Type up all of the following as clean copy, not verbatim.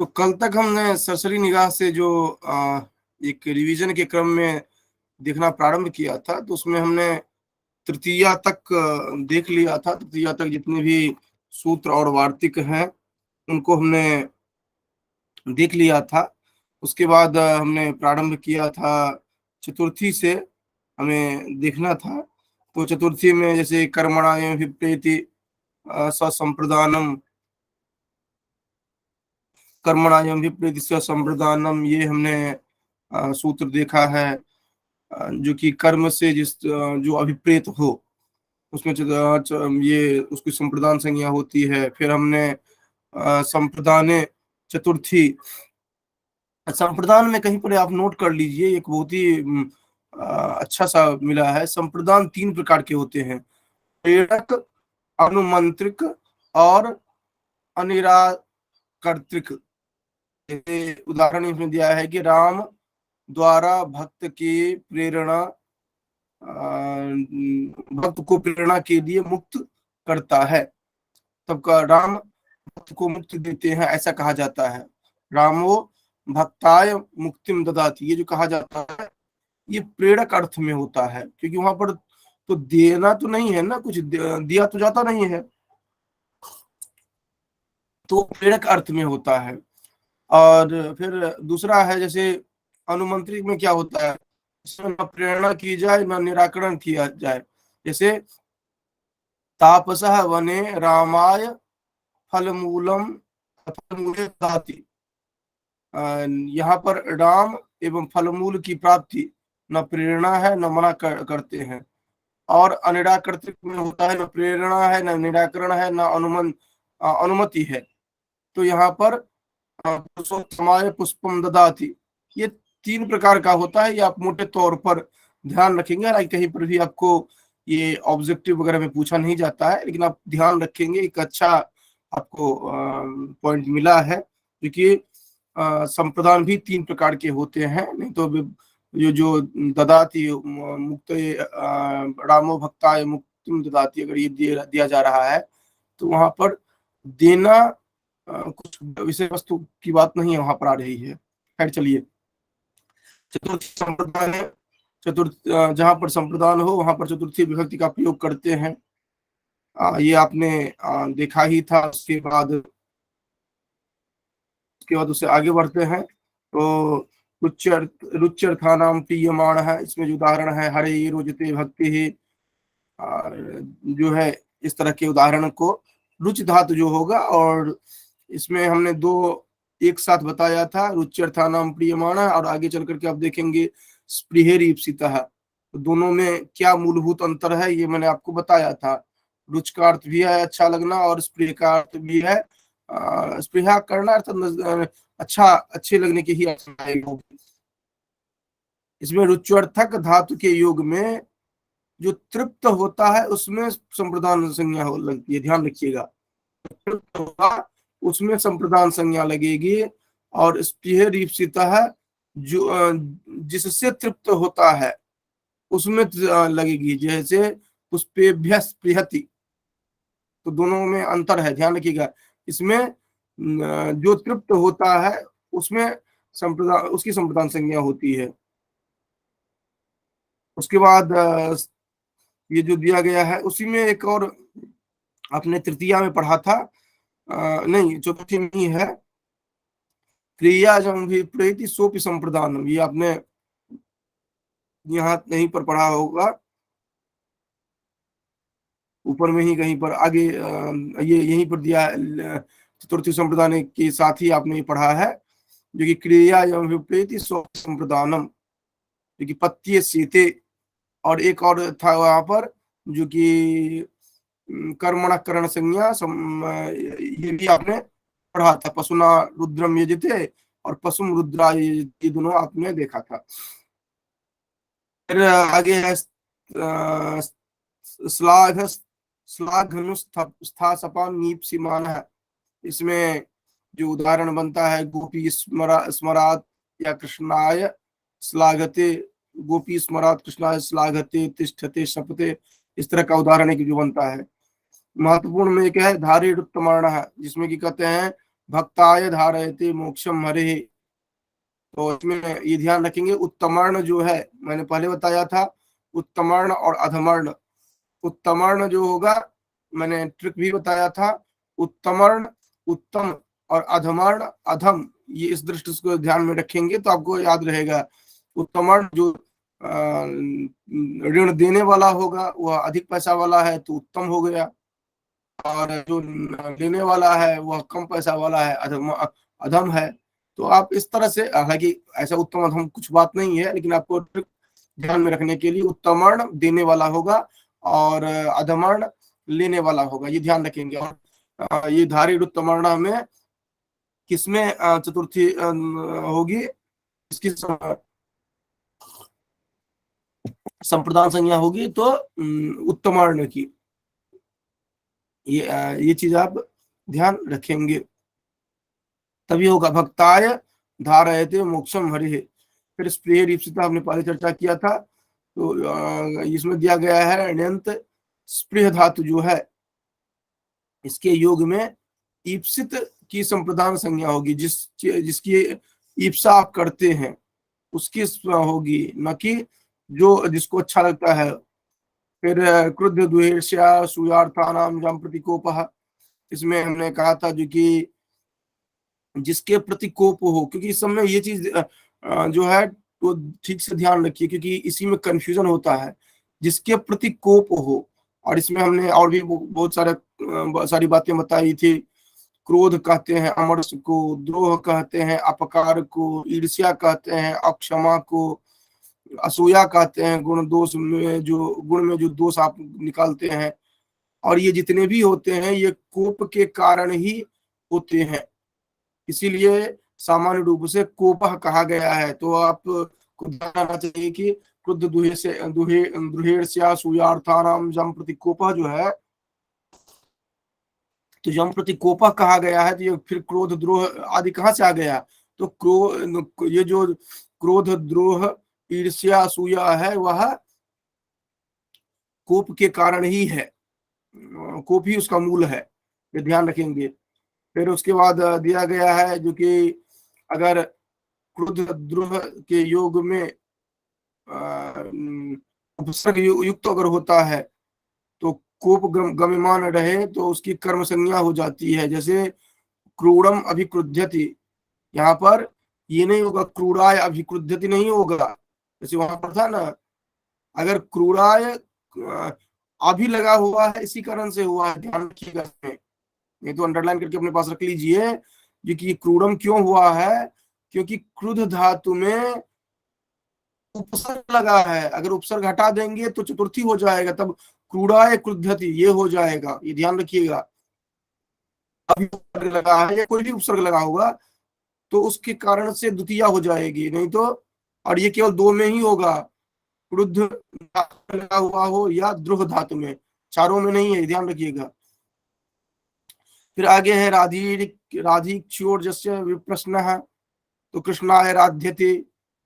तो कल तक हमने सरसरी निगाह से जो एक रिवीजन के क्रम में देखना प्रारंभ किया था, तो उसमें हमने तृतीया तक देख लिया था। तृतीया तक जितने भी सूत्र और वार्तिक हैं उनको हमने देख लिया था। उसके बाद हमने प्रारंभ किया था चतुर्थी से, हमें देखना था। तो चतुर्थी में जैसे कर्मणाय विप्रेति ससंप्रदानम, कर्मणायम विप्रेति ससंप्रदानम, ये हमने सूत्र देखा है। जो कि कर्म से जो अभिप्रेत हो उसमें ये उसकी संप्रदान संज्ञा होती है। फिर हमने संप्रदाने चतुर्थी, संप्रदान में कहीं पर आप नोट कर लीजिए, एक बहुत ही अच्छा सा मिला है। संप्रदान 3 प्रकार के होते हैं, प्रेरक, अनुमंत्रिक और अनिराकर्तृक। उदाहरण इसमें दिया है कि राम द्वारा भक्त की प्रेरणा, भक्त को प्रेरणा के लिए मुक्त करता है। तब का राम भक्त को मुक्ति देते हैं, ऐसा कहा जाता है। रामो भक्ताय मुक्तिम ददाति, ये जो कहा जाता है ये प्रेरक अर्थ में होता है, क्योंकि वहां पर तो देना तो नहीं है ना, कुछ दिया तो जाता नहीं है, तो प्रेरक अर्थ में होता है। और फिर दूसरा है जैसे अनुमंत्रित में क्या होता है, इसमें न प्रेरणा की जाए न निराकरण किया जाए। जैसे तापसः वने रामाय फलमूलम फलमूले ददाति, यहाँ पर राम एवं फलमूल की प्राप्ति न प्रेरणा है न मना करते हैं। और अनिराकृत में होता है न प्रेरणा है न निराकरण है न अनुमति है। तो यहाँ पर पुष्पोत्तमाय पुष्पम ददाति, ये 3 प्रकार का होता है। ये आप मोटे तौर पर ध्यान रखेंगे, कहीं पर भी आपको ये ऑब्जेक्टिव वगैरह में पूछा नहीं जाता है, लेकिन आप ध्यान रखेंगे। एक अच्छा आपको पॉइंट मिला है, क्योंकि संप्रदान भी 3 प्रकार के होते हैं। नहीं तो जो ददाति मुक्त रामो भक्ताय मुक्तिम ददाति, अगर ये दिया जा रहा है तो वहां पर देना कुछ विषय वस्तु की बात नहीं है, वहां पर आ रही है। खैर चलिए, चतुर्थी संप्रदान है। जहां पर संप्रदान हो वहां पर चतुर्थी विभक्ति का प्रयोग करते हैं। ये आपने देखा ही था। उसके बाद उससे आगे बढ़ते हैं। तो रुच्यर्थानाम प्रीयमाण है, इसमें जो उदाहरण है हरे रोजते भक्ति ही, जो है इस तरह के उदाहरण को रुचि धातु जो होगा, और इसमें हमने 2 एक साथ बताया था, रुच्यर्थानाम प्रीयमाण, और आगे चल करके आप देखेंगे स्पृहेरीप्सितः। तो दोनों में क्या मूलभूत अंतर है ये मैंने आपको बताया था। रुच का अर्थ भी है अच्छा लगना, और स्पृह का अर्थ भी है स्पृहा करना, अर्थात अच्छा, अच्छे लगने की ही अर्थ। इसमें रुच्यर्थक धातु के योग में जो तृप्त होता है उसमें संप्रदान संज्ञा लगती है, ध्यान रखिएगा। तृप्त होगा उसमें संप्रदान संज्ञा लगेगी, और स्पृहेरीप्सितः जो जिससे तृप्त होता है उसमें लगेगी, जैसे पुष्पेभ्यः स्पृहति। तो दोनों में अंतर है, ध्यान रखिएगा। इसमें जो तृप्त होता है उसमें संप्रदान, उसकी संप्रदान संज्ञा होती है। उसके बाद ये जो दिया गया है उसी में एक और आपने तृतीया में पढ़ा था, नहीं चतुर्थी में ही है, क्रिया जम भी प्रेति सोपि संप्रदान, ये आपने यहाँ कहीं पर पढ़ा होगा, ऊपर में ही कहीं पर आगे ये यहीं पर दिया चतुर्थी संप्रदान के साथ ही आपने पढ़ा है, जो कि क्रिया एवं विपरीति सोपि संप्रदानम, जो कि पत्ये सीते। और एक और था वहां पर जो कि कर्मण करण संज्ञा, ये भी आपने पढ़ा था, पशुना रुद्रम यजते और पशुम रुद्रा, ये दोनों आपने देखा था। फिर आगे है श्लाघ श्लाघनुस्थासपान नीप्सिमान है। इसमें जो उदाहरण बनता है गोपी स्मरात या कृष्णाय श्लाघते, गोपी स्मरात कृष्णाय श्लाघते तिष्ठते शपते, इस तरह का उदाहरण है कि जो बनता है। महत्वपूर्ण में एक है धारी उत्तमर्ण है, जिसमें कि कहते हैं भक्ताय धारयते मोक्षम हरे। तो इसमें ये ध्यान रखेंगे, उत्तमर्ण जो है मैंने पहले बताया था, उत्तमर्ण और अधमर्ण। उत्तमर्ण जो होगा मैंने ट्रिक भी बताया था, उत्तमर्ण उत्तम और अधमर्ण अधम, ये इस दृष्टि को ध्यान में रखेंगे तो आपको याद रहेगा। उत्तमर्ण जो ऋण देने वाला होगा वह अधिक पैसा वाला है तो उत्तम हो गया, और जो लेने वाला है वह कम पैसा वाला है, अधम अधम है। तो आप इस तरह से, हालांकि ऐसा उत्तम अधम कुछ बात नहीं है, लेकिन आपको ध्यान में रखने के लिए उत्तमर्ण देने वाला होगा और अधमर्ण लेने वाला होगा, ये ध्यान रखेंगे। और ये धारी उत्तमर्ण में किसमें चतुर्थी होगी, इसकी संप्रदान संज्ञा होगी तो उत्तमर्ण की। ये चीज आप ध्यान रखेंगे, तभी होगा भक्ताय धारयते मोक्षम हरि। फिर स्प्रिय रीप्सिता हमने पहले चर्चा किया था, तो इसमें दिया गया है अण्यंत स्प्रिय धातु जो है, इसके योग में ईप्सित की संप्रदान संज्ञा होगी, जिसकी ईप्सा आप करते हैं उसकी होगी, न कि जो जिसको अच्छा लगता है। फिर क्रुद्ध द्वेष्या सूयार्थानाम जम प्रतिकोपः, इसमें हमने कहा था जो कि जिसके प्रति कोप हो, क्योंकि इस समय ये चीज जो है तो ठीक से ध्यान रखिए, क्योंकि इसी में कंफ्यूजन होता है, जिसके प्रति कोप हो। और इसमें हमने और भी बहुत सारी बातें बताई थी। क्रोध कहते हैं अमरस को, द्रोह कहते हैं अपकार को, ईर्ष्या कहते हैं अक्षमा को, असूया कहते हैं गुण में जो दोष आप निकालते हैं। और ये जितने भी होते हैं ये कोप के कारण ही होते हैं, इसीलिए सामान्य रूप से कोपह कहा गया है। तो आप को ध्यान रखना चाहिए कि क्रुद्ध दुहेर्ष्यासूयार्थानाम जम प्रति कोपह जो है, तो जम प्रति कोपह कहा गया है, तो ये फिर क्रोध द्रोह आदि कहाँ से आ गया, तो ये जो क्रोध द्रोह ईर्ष्या असूया है वह कोप के कारण ही है, कोप ही उसका मूल है, ये ध्यान रखेंगे। फिर उसके बाद दिया गया है जो कि अगर क्रोध द्रोह के योग में उपसर्ग युक्त अगर होता है तो कोप गम्यमान रहे तो उसकी कर्म संज्ञा हो जाती है। जैसे क्रूरम अभिक्रुध्यति, यहाँ पर ये नहीं होगा क्रूराय अभिक्रुध्यति नहीं होगा, जैसे वहां पर था ना, अगर क्रूराय अभी लगा हुआ है इसी कारण से हुआ है, ध्यान रखिएगा इसमें, नहीं तो अंडरलाइन करके अपने पास रख लीजिए कि क्रूरम क्यों हुआ है, क्योंकि क्रुद्ध धातु में उपसर्ग लगा है, अगर उपसर्ग हटा देंगे तो चतुर्थी हो जाएगा, तब क्रूराय क्रुद्धति ये हो जाएगा, ये ध्यान रखिएगा। अभी उपसर्ग लगा है या कोई भी उपसर्ग लगा होगा तो उसके कारण से द्वितीया हो जाएगी, नहीं तो, और ये केवल दो में ही होगा, क्रुद्ध लगा हुआ हो या द्रोह धातु में, चारों में नहीं है, ध्यान रखिएगा। फिर आगे है राधिक्षोर जस्य विप्रश्न है, तो कृष्णाय राध्यते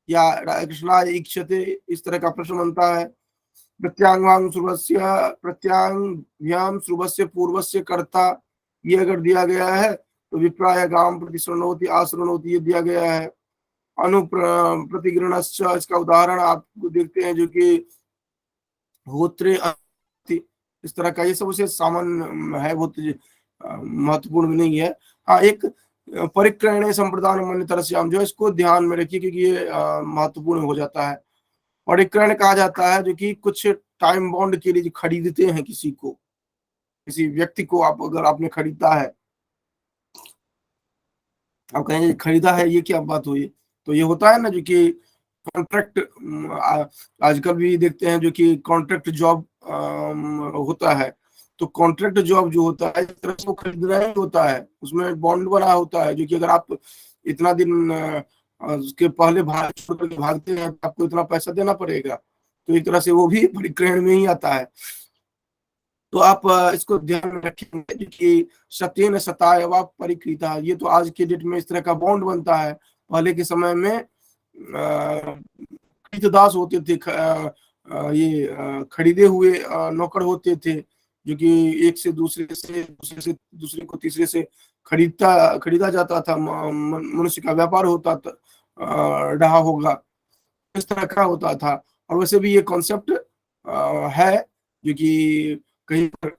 या कृष्णाय इक्षते, इस तरह का प्रश्न बनता है। प्रत्यांगांग श्रुवस्य पूर्वस्य कर्ता, ये अगर दिया गया है तो विप्राय गाम प्रतिशृणोति आशृणोति, ये दिया गया है। अनुप्रतिगृणश्च, इसका उदाहरण आप देखते हैं जो कि होत्रे, इस तरह का, ये सब उसे सामान्य है, बहुत महत्वपूर्ण नहीं है। हाँ, एक परिक्रयणे संप्रदान मन तरस्याम जो है, इसको ध्यान में रखिए क्योंकि ये महत्वपूर्ण हो जाता है। परिक्रयण कहा जाता है जो कि कुछ टाइम बॉन्ड के लिए जो खरीदते हैं किसी को, किसी व्यक्ति को, आप अगर आपने खरीदा है, आप कहेंगे खरीदा है ये क्या बात हुई, तो ये होता है ना जो कि कॉन्ट्रैक्ट, आजकल भी देखते हैं जो कि कॉन्ट्रैक्ट जॉब होता है, तो कॉन्ट्रैक्ट जॉब जो होता है इस तरह से वो खरीदना ही होता है, उसमें बॉन्ड बना होता है जो कि अगर आप इतना दिन उसके पहले भागते हैं तो आपको इतना पैसा देना पड़ेगा, तो एक तरह से वो भी परिक्रयण में ही आता है। तो आप इसको ध्यान में रखेंगे कि सत्येन सतायवा परिकृता, ये तो आज के डेट में इस तरह का बॉन्ड बनता है। पहले के समय में खरीददास होते थे, ये खरीदे हुए नौकर होते थे जो कि एक से दूसरे को तीसरे से खरीदा जाता था, मनुष्य का व्यापार होता था, रहा होगा, इस तरह का होता था। और वैसे भी ये कॉन्सेप्ट है जो कि कहीं पर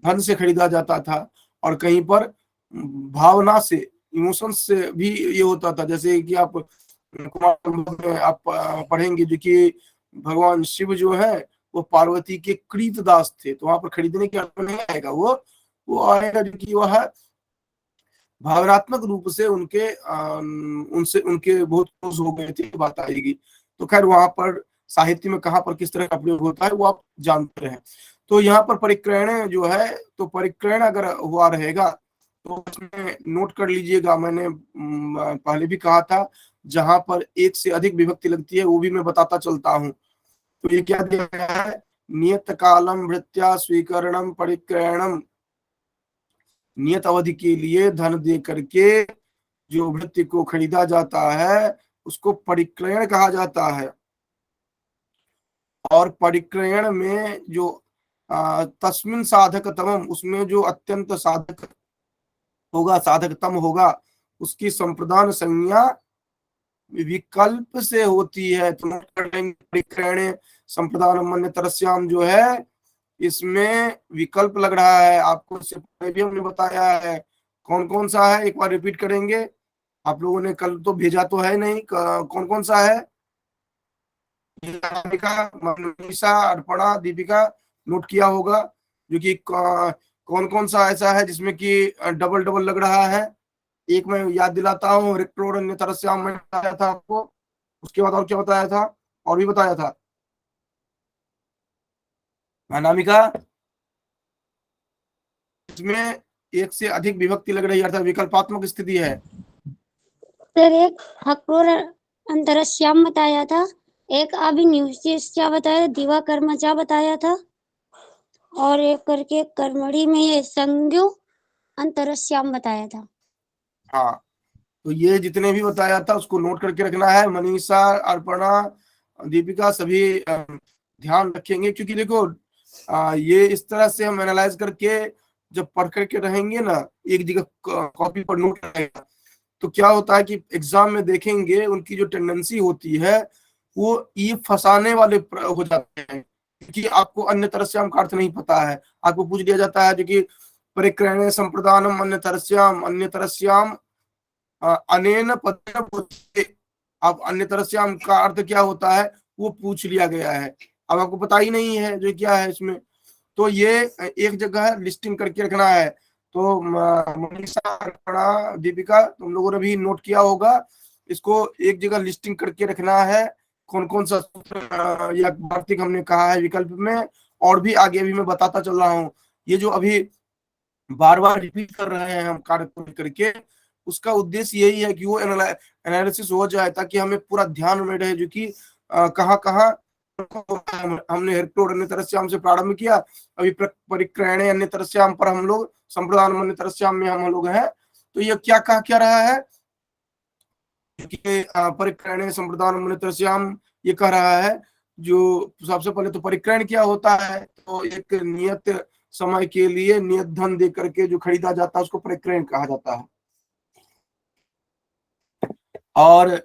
धन से खरीदा जाता था और कहीं पर भावना से, इमोशंस से भी ये होता था। जैसे कि आप कुमार संभव में आप पढ़ेंगे जो कि भगवान शिव जो है वो पार्वती के कृतदास थे, तो वहां पर खरीदने के अर्थ में नहीं आएगा, वो आएगा जो कि वह भावनात्मक रूप से उनसे उनके बहुत क्लोज हो गए थे, बात आएगी। तो खैर वहां पर साहित्य में कहाँ पर किस तरह का प्रयोग होता है वो आप जानते हैं। तो यहाँ पर परिक्रयण जो है, तो परिक्रयण अगर हुआ रहेगा तो उसमें नोट कर लीजिएगा, मैंने पहले भी कहा था, जहां पर एक से अधिक विभक्ति लगती है वो भी मैं बताता चलता हूँ। तो ये क्या दिया गया है, नियत कालम भृत्या स्वीकरणम परिक्रयणम, नियत अवधि के लिए धन दे करके जो भृत्य को खरीदा जाता है उसको परिक्रयण कहा जाता है। और परिक्रयण में जो तस्मिन साधकतमम, उसमें जो अत्यंत साधक होगा, साधकतम होगा, उसकी संप्रदान संज्ञा विकल्प से होती है। तो नोट कर लेंगे, परिक्रयण संप्रदान मन्य तरस्याम जो है इसमें विकल्प लग रहा है, आपको इससे पहले भी हमने बताया है। कौन कौन सा है, एक बार रिपीट करेंगे, आप लोगों ने कल तो भेजा तो है नहीं, कौन कौन सा है, मनीषा, अर्पणा, दीपिका, नोट किया होगा, जो कि कौन कौन सा ऐसा है जिसमें कि डबल डबल लग रहा है। एक मैं याद दिलाता हूँ, रिक्टोर अन्य तरह से मैंने बताया था आपको, उसके बाद और क्या बताया था, और भी बताया था अनामिका, इसमें एक से अधिक विभक्ति लग रही है अर्थात विकल्पात्मक स्थिति है। सर एक हक्रोर अंतरश्याम बताया था, एक अभिनिवेश्या बताया, दिवा कर्मचा बताया था, और एक करके कर्मणी में ये संज्ञो अंतरश्याम बताया था। हाँ, तो ये जितने भी बताया था उसको नोट करके रखना है। मनीषा, अर्पणा, दीपिका सभी ध्यान रखेंगे, क्योंकि देखो ये इस तरह से हम एनालाइज करके जब पढ़ करके रहेंगे ना, एक जगह कॉपी पर नोट रहेगा, तो क्या होता है कि एग्जाम में देखेंगे उनकी जो टेंडेंसी होती है वो ये फंसाने वाले हो जाते हैं, क्योंकि आपको अन्य तरस्याम का अर्थ नहीं पता है। आपको पूछ लिया जाता है जो कि परिक्रयणे संप्रदानम अन्य तरस्याम अनेन पदेन बोध्यते, अब अन्य तरस्याम का अर्थ क्या होता है वो पूछ लिया गया है, अब आपको पता ही नहीं है जो क्या है इसमें, तो ये एक जगह लिस्टिंग करके रखना है। तो मनीषा, अर्पणा, दीपिका, तुम लोगों ने भी नोट किया होगा, इसको एक जगह लिस्टिंग करके रखना है, कौन कौन सा सूत्र या वार्तिक हमने कहा है विकल्प में, और भी आगे भी मैं बताता चल रहा हूँ। ये जो अभी बार बार रिपीट कर रहे हैं हम कार्य को करके, उसका उद्देश्य यही है कि वो एनालिसिस हो जाए, ताकि हमें पूरा ध्यान में रहे जो कि कहाँ कहाँ हमने हेक्टोर अन्य तरस्याम से प्रारंभ किया, अभी परिक्रयण अन्य तरस्याम पर हम लोग, संप्रदान अन्य तरस्याम में हम लोग हैं। तो ये क्या कहा क्या रहा है कि परिक्रयण संप्रदान अन्य तरस्याम, ये कह रहा है जो सबसे पहले तो परिक्रयण क्या होता है, तो एक नियत समय के लिए नियत धन दे करके जो खरीदा जाता है उसको परिक्रयण कहा जाता है। और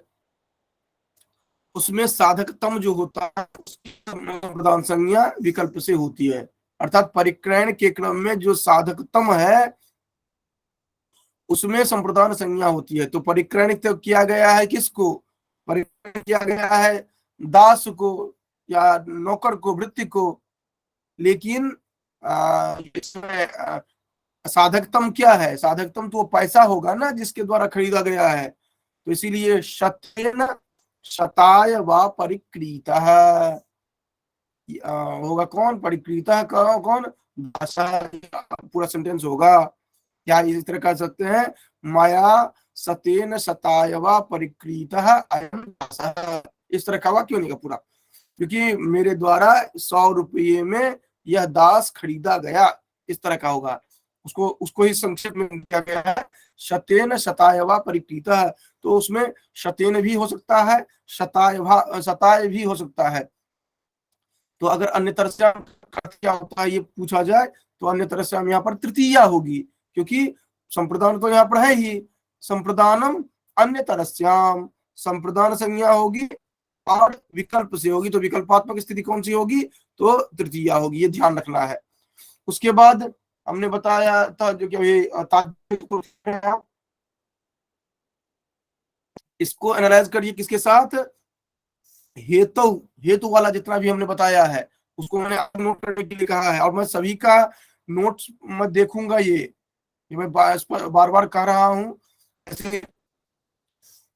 उसमें साधकतम जो होता है उसकी प्रदान संज्ञा विकल्प से होती है, अर्थात परिक्रयण के क्रम में जो साधकतम है उसमें संप्रदान संज्ञा होती है। तो परिक्रयण तो किया गया है किसको, परिक्रयण किया गया है दास को या नौकर को, वृत्ति को, लेकिन इसमें साधकतम क्या है, साधकतम तो वो पैसा होगा ना जिसके द्वारा खरीदा गया है, तो इसीलिए शतेन शताय व परिक्रीत होगा, कौन परिक्रीत, कौन पूरा सेंटेंस होगा, क्या इस तरह कह सकते हैं, माया सतेन शताय व परिक्रीत अयं दासः, इस तरह का हुआ क्यों नहीं का पूरा, क्योंकि मेरे द्वारा 100 रुपये में यह दास खरीदा गया, इस तरह का होगा, उसको उसको ही संक्षेप में दिया गया है शतेन शतायवा परिक्रीत, तो उसमें शतेन भी हो सकता है, शताय भी हो सकता है। तो अगर अन्य तरह से क्या होता है ये पूछा जाए तो अन्य तरह से हम यहाँ पर तृतीया होगी, क्योंकि संप्रदान तो यहाँ पर है ही, संप्रदानम अन्य तरस्याम, संप्रदान संज्ञा होगी और विकल्प से होगी, तो विकल्पात्मक स्थिति कौन सी होगी, तो तृतीया होगी, ये ध्यान रखना है। उसके बाद हमने बताया था जो कि इसको एनालाइज करिए किसके साथ, हेतु, हेतु वाला जितना भी हमने बताया है उसको मैंने नोट करने के लिए कहा है, और मैं सभी का नोट्स मैं देखूंगा, ये मैं बार बार कह रहा हूँ, ऐसे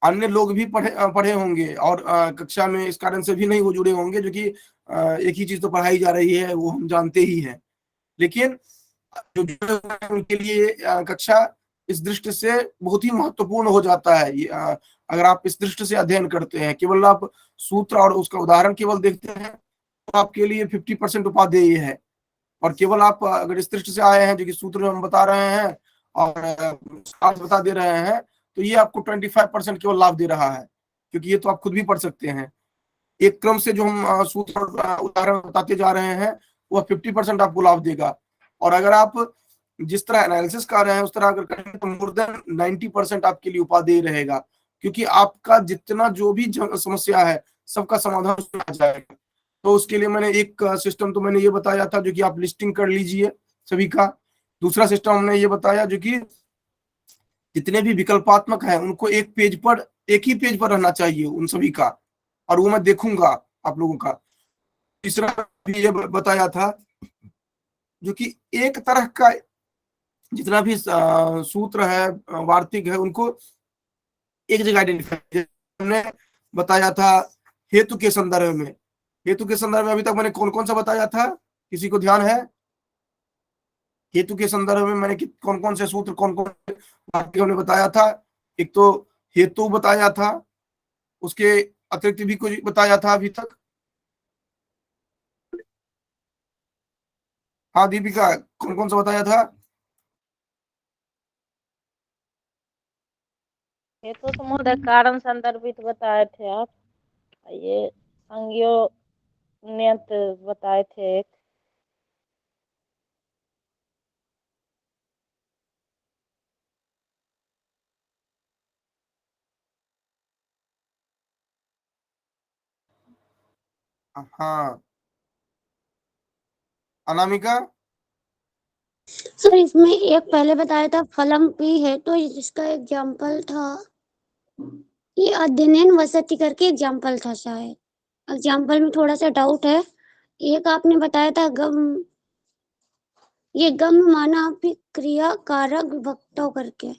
अन्य लोग भी पढ़े होंगे और कक्षा में इस कारण से भी नहीं वो जुड़े होंगे, जो कि एक ही चीज तो पढ़ाई जा रही है वो हम जानते ही हैं, लेकिन जो जुड़े हुए हैं उनके लिए कक्षा इस दृष्टि से बहुत ही महत्वपूर्ण हो जाता है। अगर आप इस दृष्टि से अध्ययन करते हैं, केवल आप सूत्र और उसका उदाहरण केवल देखते हैं, तो आपके लिए 50% उपादेय है, और केवल आप अगर इस दृष्टि से आए हैं जो कि सूत्र हम बता रहे हैं और आज बता दे रहे हैं, तो ये आपको 25% केवल लाभ दे रहा है, क्योंकि ये तो आप खुद भी पढ़ सकते हैं। एक क्रम से जो हम सूत्र उदाहरण बताते जा रहे हैं वह 50% आपको लाभ देगा, और अगर आप जिस तरह एनालिसिस कर रहे हैं उस तरह अगर करेंगे तो मोर देन 90% आपके लिए उपादेय रहेगा, क्योंकि आपका जितना जो भी समस्या है सबका समाधान उसमें आ जाएगा। तो उसके लिए मैंने एक सिस्टम तो मैंने ये बताया था जो कि आप लिस्टिंग कर लीजिए सभी का। दूसरा सिस्टम हमने ये बताया जो कि जितने भी विकल्पात्मक है उनको एक ही पेज पर रहना चाहिए उन सभी का, और वो मैं देखूंगा आप लोगों का। तीसरा भी ये बताया था जो कि एक तरह का जितना भी सूत्र है वार्तिक है उनको एक जगह आइडेंटिफाई, हमने बताया था हेतु के संदर्भ में। हेतु के संदर्भ में अभी तक मैंने कौन कौन सा बताया था, किसी को ध्यान है? हेतु के संदर्भ में मैंने कौन कौन से सूत्र कौन कौन से वाक्य हमने बताया था? एक तो हेतु बताया था, उसके अतिरिक्त भी कुछ बताया था अभी तक। हाँ दीपिका, कौन कौन सा बताया था? ये तो समुदाय कारण संदर्भित बताए थे आप, ये संज्ञो नियत बताए थे एक। हाँ अनामिका, सर इसमें एक पहले बताया था फलम पी है, तो जिसका एग्जाम्पल था ये अध्ययन वसति करके एग्जाम्पल था, शायद एग्जाम्पल में थोड़ा सा डाउट है। एक आपने बताया था गम, ये गम माना क्रिया कारक विभक्तो करके,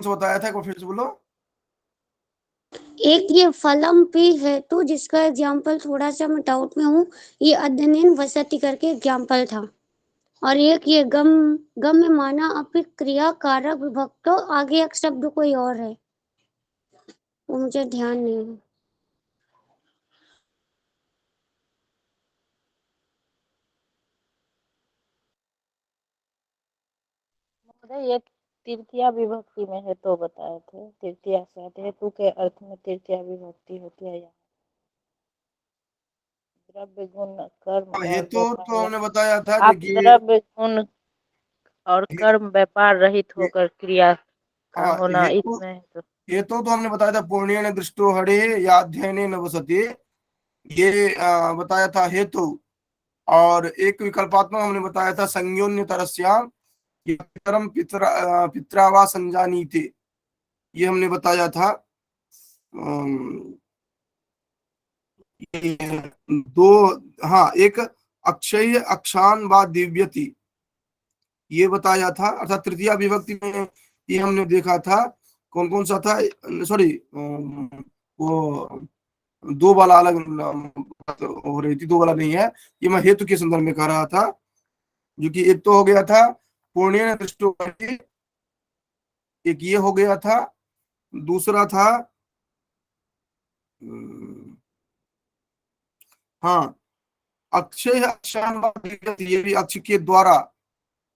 बताया था, एक बार फिर से बोलो। एक ये फलम पी है तो जिसका एग्जाम्पल थोड़ा सा मैं डाउट में हूँ, ये अध्ययन वसति करके एग्जाम्पल था, और एक ये गम, गम में माना क्रिया कारक विभक्तो, आगे एक शब्द कोई और है वो मुझे ध्यान नहीं है। ये तृतीया विभक्ति में है तो बताए थे, तृतीया से हेतु के अर्थ में तृतीया विभक्ति होती है। यहाँ द्रव्य गुण कर्म और हेतु तो हमने व्यापार, बताया था आप जो कि द्रव्य गुण और कर्म व्यापार रहित होकर क्रिया का होना हेतु, इसमें तो। हेतु तो हमने बताया था पूर्णेन दृष्टो हरे या अध्ययनेन वसति, ये बताया था हेतु। और एक विकल्पात्मक हमने बताया था संयोन्य तरस्याम, ये पितरम पितरावा संजानीते, ये हमने बताया था। ये दो, हाँ एक अक्षय अक्षान व दिव्यति, ये बताया था, अर्थात तृतीया विभक्ति में ये हमने देखा था। कौन कौन सा था, सॉरी वो दो वाला अलग बात हो रही थी, दो वाला नहीं है, ये मैं हेतु के संदर्भ में कह रहा था, जो कि एक तो हो गया था पूर्णेन दृष्टो, एक ये हो गया था। दूसरा था हाँ अक्षय अक्षान व दिव्यति, ये भी अक्ष के द्वारा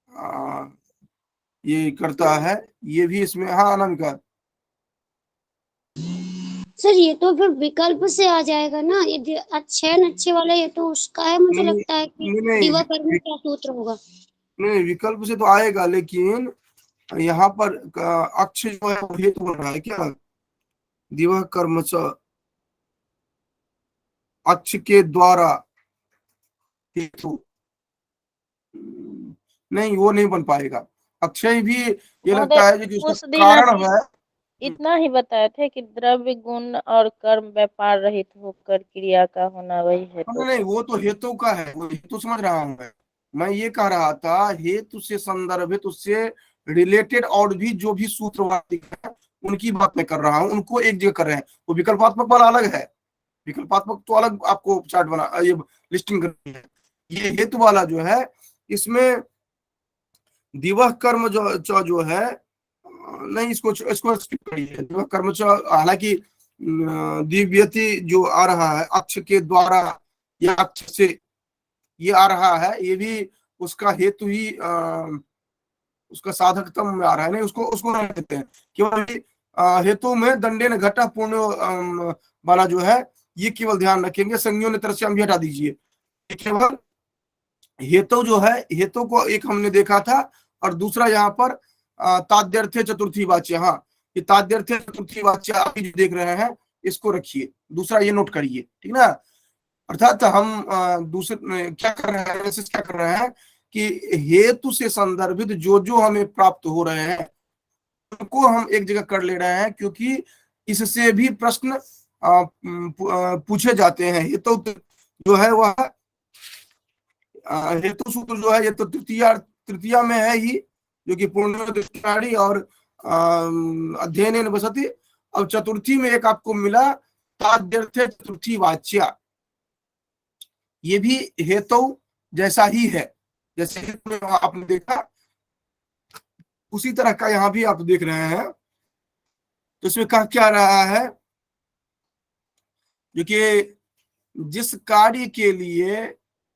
आ, ये करता है, ये भी इसमें। हाँ अनामिका, सर ये तो फिर विकल्प से आ जाएगा ना, ये अच्छे नच्छे वाला ये तो उसका है, मुझे नहीं लगता है कि नहीं नहीं, दिवा कर्म का सूत्र होगा। नहीं विकल्प से तो आएगा, लेकिन यहाँ पर अक्ष जो है वो हेतु बन रहा है क्या? दिवा कर्म च, अक्ष के द्वारा हेतु, नहीं वो नहीं बन पाएगा। अक्षय भी ये लगता है कि उसका उस दिन आप कारण है। इतना ही बताए थे कि द्रव्य गुण और कर्म व्यापार रहित होकर क्रिया का होना वही हेतु नहीं है। वो तो हेतु का है, वो हेतु समझ रहा हूं मैं ये कह रहा था हेतु से संदर्भित, उससे रिलेटेड और भी जो भी सूत्रवादी है उनकी बात मैं कर रहा हूं, उनको एक जगह कर रहे हैं। वो विकल्पात्मक वाला अलग है, विकल्पात्मक तो अलग आपको चार्ट बना, ये लिस्टिंग करनी है। ये हेतु वाला जो है इसमें दिवह कर्म जो है, नहीं इसको इसको स्किप करिए। दिवह कर्म हालांकि दिव्यति जो आ रहा है अक्ष के द्वारा या अक्ष से ये आ रहा है, ये भी उसका हेतु ही उसका साधकतम में आ रहा है, नहीं उसको उसको नहीं देते हैं। केवल हेतु में दंडेन घटा पूर्ण वाला जो है ये केवल ध्यान रखेंगे। संज्ञों ने तरह से हम भी हटा दीजिए। केवल हेतु जो है, हेतु को एक हमने देखा था, और दूसरा यहाँ पर ताद्यर्थे चतुर्थी वाच्य, हाँ ये ताद्यर्थे चतुर्थी वाच्य आप जो देख रहे हैं इसको रखिए, दूसरा ये नोट करिए, ठीक ना। अर्थात हम दूसरे क्या कर रहे हैं, क्या कर रहे हैं कि हेतु से संदर्भित जो जो हमें प्राप्त हो रहे हैं उनको हम एक जगह कर ले रहे हैं, क्योंकि इससे भी प्रश्न पूछे जाते हैं। हेतु जो है वह हेतु सूत्र जो है ये तो तृतीया में है ही, जो कि पूर्ण और अध्ययन बसति। अब चतुर्थी में एक आपको मिला ताद्यर्थे चतुर्थी वाच्या, ये भी हेतु जैसा ही है, जैसे हेतु में आपने देखा उसी तरह का यहाँ भी आप देख रहे हैं। तो इसमें कहा क्या रहा है, जो कि जिस कार्य के लिए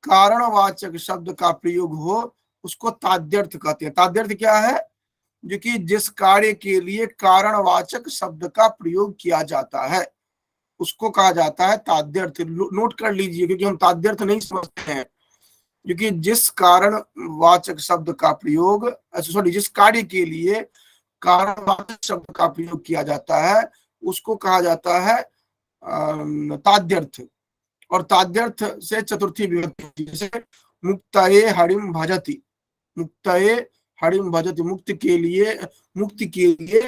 कारणवाचक शब्द का प्रयोग हो उसको ताद्यर्थ कहते हैं। ताद्यर्थ क्या है, जो कि जिस कार्य के लिए कारणवाचक शब्द का प्रयोग किया जाता है उसको कहा जाता है ताद्यर्थ। नोट कर लीजिए, क्योंकि हम ताद्यर्थ नहीं समझते हैं, क्योंकि जिस कारण वाचक शब्द का प्रयोग, सॉरी जिस कार्य के लिए कारणवाचक शब्द का प्रयोग किया जाता है उसको कहा जाता है ताद्यर्थ। और ताद्यर्थ से चतुर्थी विभक्ति, जैसे मुक्तये हरिम भजति, मुक्तये हरिम भजति, मुक्ति के लिए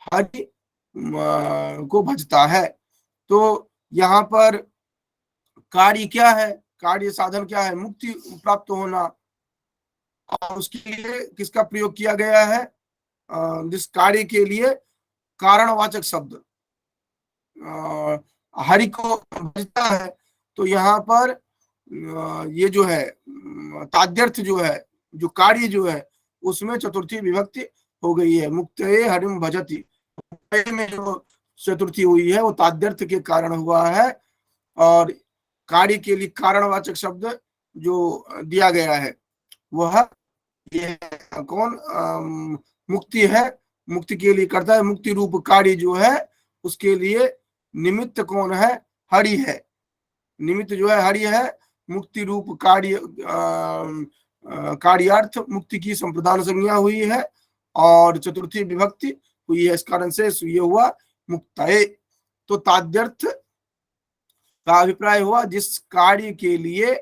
हरि को भजता है। तो यहाँ पर कार्य क्या है, कार्य साधन क्या है, मुक्ति प्राप्त होना, और उसके लिए किसका प्रयोग किया गया है, जिस कार्य के लिए कारणवाचक शब्द हरि को भजता है। तो यहाँ पर ये जो है ताद्यर्थ जो है, जो कार्य जो है उसमें चतुर्थी विभक्ति हो गई है। मुक्तये हरिम भजति में जो चतुर्थी हुई है वो ताद्यर्थ के कारण हुआ है, और कार्य के लिए कारणवाचक शब्द जो दिया गया है वह ये कौन मुक्ति है, मुक्ति के लिए करता है। मुक्ति रूप कार्य जो है उसके लिए निमित्त कौन है, हरि है, निमित्त जो है हरि है। मुक्ति रूप कार्य कार्यार्थ मुक्ति की संप्रदान संज्ञा हुई है और चतुर्थी विभक्ति हुई है, इस कारण से ये हुआ मुक्तये। तो ताद्यर्थ का अभिप्राय हुआ जिस कार्य के लिए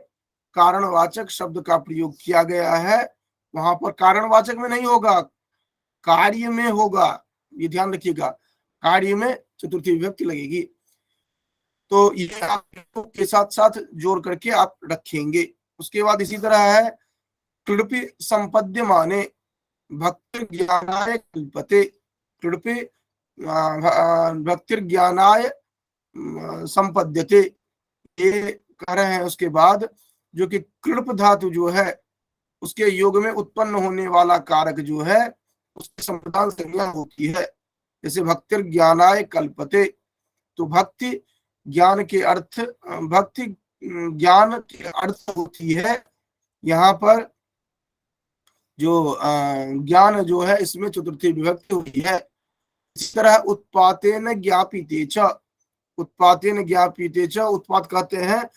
कारणवाचक शब्द का प्रयोग किया गया है, वहां पर कारणवाचक में नहीं होगा, कार्य में होगा, ये ध्यान रखिएगा, कार्य में चतुर्थी विभक्ति लगेगी। तो ये आप के साथ साथ जोड़ करके आप रखेंगे। उसके बाद इसी तरह है कृपि संपद्य माने भक्तिर्ज्ञानाय कल्पते, कृपि भक्तिर्ज्ञानाय संपद्यते, ये कह रहे हैं। उसके बाद जो कि कृप धातु जो है उसके योग में उत्पन्न होने वाला कारक जो है उसकी संप्रदान संज्ञा होती है, जैसे भक्तिर्ज्ञानाय कल्पते। तो भक्ति ज्ञान के अर्थ, भक्ति ज्ञान के अर्थ होती है। यहाँ पर जो ज्ञान जो है इसमें चतुर्थी विभक्ति हुई है। इसी तरह उत्पातेन ज्ञापिते च, उत्पातेन ज्ञापीते च, उत्पात कहते हैं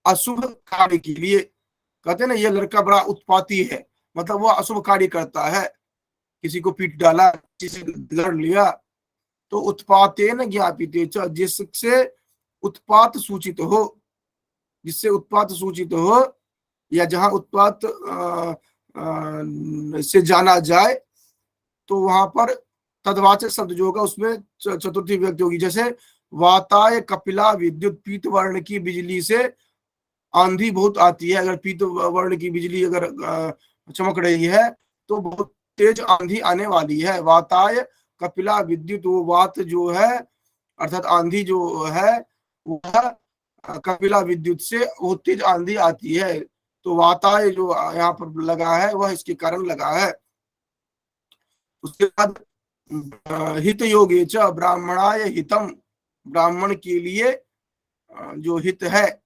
अशुभ कार्य के लिए। कहते हैं ना ये लड़का बड़ा उत्पाती है, मतलब वो अशुभ कार्य करता है, किसी को पीट डाला, किसी से लड़ लिया। तो उत्पातेन ज्ञापीते च, जिससे उत्पात सूचित हो, जिससे उत्पात सूचित हो, या जहां उत्पात से जाना जाए, तो वहां पर तदवाचक शब्द जो होगा उसमें चतुर्थी विभक्ति होगी। जैसे वाताय कपिला विद्युत, पीत वर्ण की बिजली से आंधी बहुत आती है। अगर पीत वर्ण की बिजली अगर चमक रही है तो बहुत तेज आंधी आने वाली है। वाताय कपिला विद्युत, वो वात जो है अर्थात आंधी जो है वह कपिला विद्युत से बहुत तेज आंधी आती है। तो वाताय जो यहाँ पर लगा है वह इसके कारण लगा है। उसके बाद हित योगे च, ब्राह्मणाय हितम, ब्राह्मण के लिए जो हित है,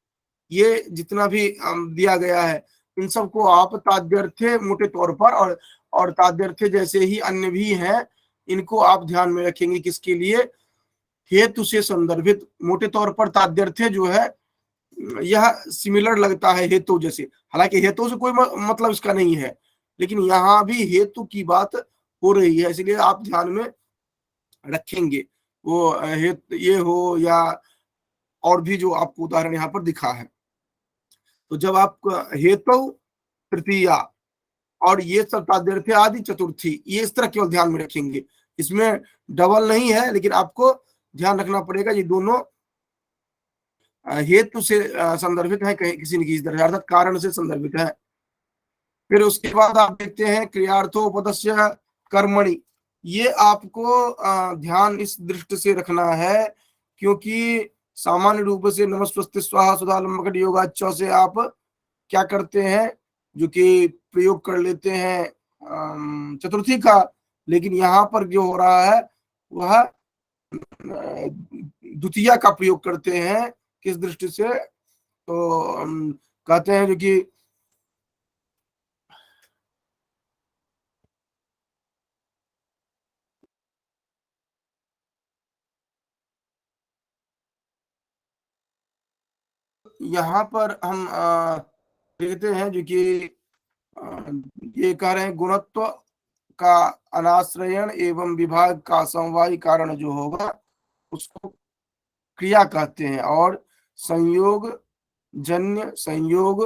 ये जितना भी दिया गया है इन सबको आप ताद्यर्थे मोटे तौर पर और ताद्यर्थे जैसे ही अन्य भी हैं, इनको आप ध्यान में रखेंगे। किसके लिए? हेतु से संदर्भित। मोटे तौर पर ताद्यर्थे जो है यह सिमिलर लगता है हेतु जैसे, हालांकि हेतु से कोई मतलब इसका नहीं है, लेकिन यहाँ भी हेतु की बात हो रही है, इसलिए आप ध्यान में रखेंगे। वो हेतु ये हो या और भी जो आपको उदाहरण यहाँ पर दिखा है। तो जब आप हेतु तृतीया और ये सब ताद्यर्थे आदि चतुर्थी, ये इस तरह केवल ध्यान में रखेंगे, इसमें डबल नहीं है, लेकिन आपको ध्यान रखना पड़ेगा ये दोनों हेतु से संदर्भित है, कहीं किसी न किसी तरह अर्थात कारण से संदर्भित है। फिर उसके बाद आप देखते हैं क्रियार्थोपदस्य कर्मणि। ये आपको ध्यान इस दृष्टि से रखना है क्योंकि सामान्य रूप से नमस्ते स्वाहा सुधालंबक योगाच से आप क्या करते हैं, जो कि प्रयोग कर लेते हैं चतुर्थी का, लेकिन यहाँ पर जो हो रहा है वह द्वितीया का प्रयोग करते हैं। किस दृष्टि से? तो कहते हैं जो कि यहाँ पर हम देखते हैं जो कि ये कह रहे हैं गुणत्व का अनाश्रयण एवं विभाग का समवायी कारण जो होगा उसको क्रिया कहते हैं, और संयोग जन्य संयोग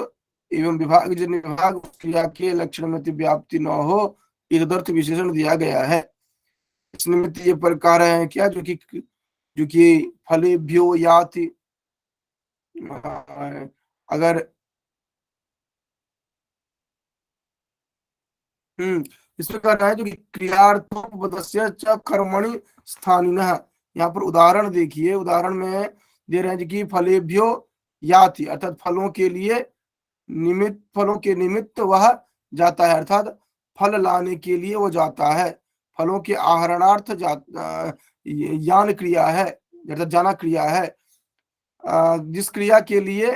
एवं विभाग जन्य विभाग क्रिया के लक्षण में व्याप्ति न हो, इदर्थ विशेषण दिया गया है। इस निमित्त ये प्रकार है क्या, जो कि फलेभ्यो याति, अगर इसमें कहना है जो कि क्रियार्थोपदस्य च कर्मणि स्थानिनः। यहाँ पर उदाहरण देखिए, उदाहरण में दे रहे हैं कि फलेभ्यो याति अर्थात फलों के लिए निमित्त, फलों के निमित्त वह जाता है, अर्थात फल लाने के लिए वो जाता है। फलों के आहरणार्थ यान क्रिया है, अर्थात जाना क्रिया है। जिस क्रिया के लिए,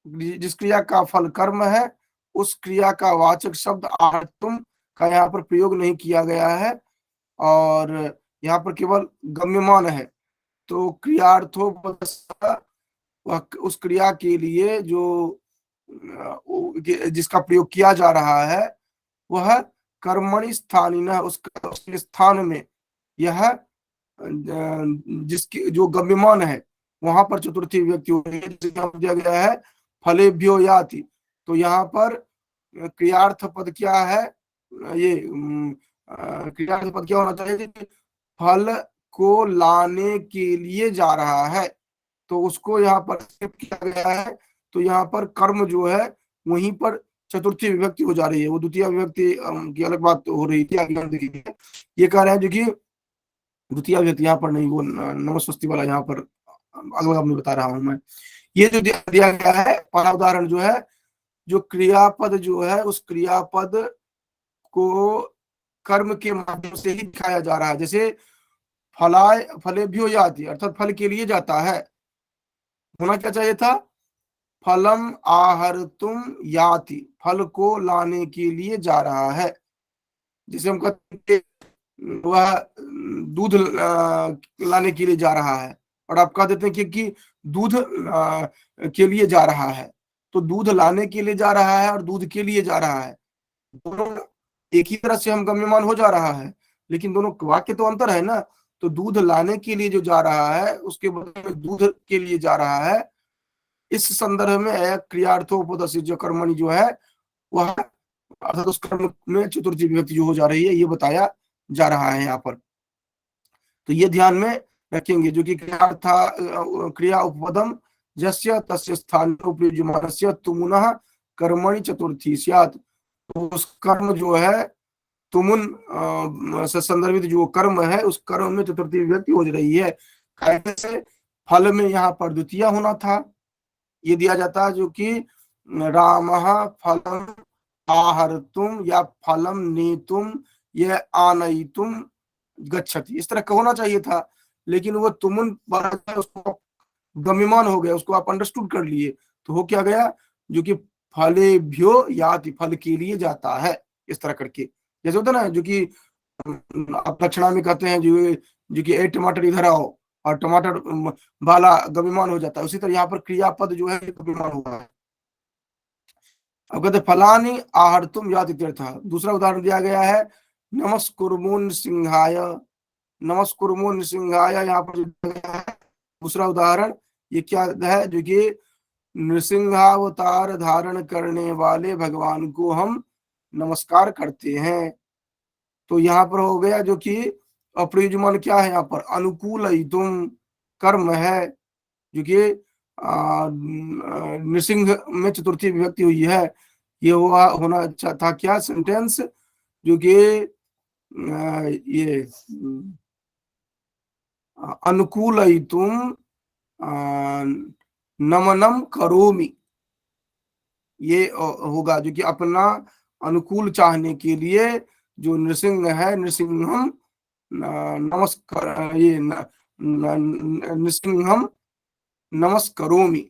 जिस क्रिया का फल कर्म है, उस क्रिया का वाचक शब्द आहर्तुम का यहाँ पर प्रयोग नहीं किया गया है और यहाँ पर केवल गम्यमान है। तो क्रियार्थोपदस्य वह उस क्रिया के लिए जो जिसका प्रयोग किया जा रहा है वह कर्मणि स्थानिनः, उसके स्थान में यह जिसकी जो गम्यमान है वहां पर चतुर्थी विभक्ति हो रही है, जिसे दिया गया है फलेभ्यो याति। तो यहाँ पर क्रियार्थ पद क्या है, ये क्रियार्थ पद क्या होना चाहिए? फल को लाने के लिए जा रहा है, तो उसको यहाँ पर किया गया है। तो यहाँ पर कर्म जो है वहीं पर चतुर्थी विभक्ति हो जा रही है, वो द्वितीय विभक्ति की अलग बात हो रही थी, आगे देखिए। ये कह रहे हैं जो कि द्वितीय विभक्ति यहाँ पर नहीं, वो नमस्वस्ति वाला यहाँ पर अगला मैं बता रहा हूं मैं। ये जो दिया गया है पहला उदाहरण जो है, जो क्रियापद जो है उस क्रियापद को कर्म के माध्यम से ही दिखाया जा रहा है। जैसे फलाय फलेभ्यो याति अर्थात फल के लिए जाता है, होना क्या चाहिए था? फलम आहर्तुम याति, फल को लाने के लिए जा रहा है। जिसे हम कहते हैं वह दूध लाने के लिए जा रहा है, और आप कह देते हैं कि दूध के लिए जा रहा है, तो दूध लाने के लिए जा रहा है और दूध के लिए जा रहा है, दोनों एक ही तरह से हम गम्यमान हो जा रहा है, लेकिन दोनों वाक्य तो अंतर है ना। तो दूध लाने के लिए जो जा रहा है उसके बदले में दूध के लिए जा रहा है, इस संदर्भ में क्रियार्थोपदस्य जो कर्मणि जो है वह अर्थात उस कर्म में चतुर्थी विभक्ति जो हो जा रही है ये बताया जा रहा है यहाँ पर। तो ये ध्यान में रखेंगे, जो कि क्रिया उपपदम जस्य तस्य स्थान उपयुज्यमानस्य तुमुनः कर्मणि चतुर्थी स्यात्। तो उस कर्म जो है तुमुन से संदर्भित जो कर्म है उस कर्म में चतुर्थी विभक्ति हो रही है। कैसे? फल में यहाँ पर द्वितीय होना था, ये दिया जाता है जो कि रामः फलम आहर्तुम या फलम नेतुम या आनयितुम गच्छति, इस तरह का होना चाहिए था, लेकिन वो तुमुन उसको गम्यमान हो गया, उसको आप अंडरस्टूड कर लिए, तो हो क्या गया, जो कि फलेभ्यो याति, फल के लिए जाता है, इस तरह करके। जैसे होता है ना जो कि आप दक्षिणा में कहते हैं जो कि ए टमाटर इधर आओ, और टमाटर वाला गम्यमान हो जाता है, उसी तरह यहाँ पर क्रियापद जो है गम्यमान हुआ है। अब कहते फलानी आहर्तुम याति तीर्थ। दूसरा उदाहरण दिया गया है नमस्कुर्मो नृसिंहाय, नमस्कुर्मो नृसिंहाय, यहाँ पर दिया गया है दूसरा उदाहरण। ये क्या है, जो कि नृसिंहावतार धारण करने वाले भगवान को हम नमस्कार करते हैं। तो यहाँ पर हो गया जो कि अप्रयुज्यमान क्या है, यहाँ पर अनुकूलयितुम कर्म है, जो कि नृसिंह में चतुर्थी विभक्ति हुई है। ये हुआ होना था क्या सेंटेंस, जो कि ये अनुकूलयितुम नमनम करोमि, ये होगा जो कि अपना अनुकूल चाहने के लिए जो नृसिंह है, नृसिंहम नमस्कार, ये नृसिंहम नमस्करोमि,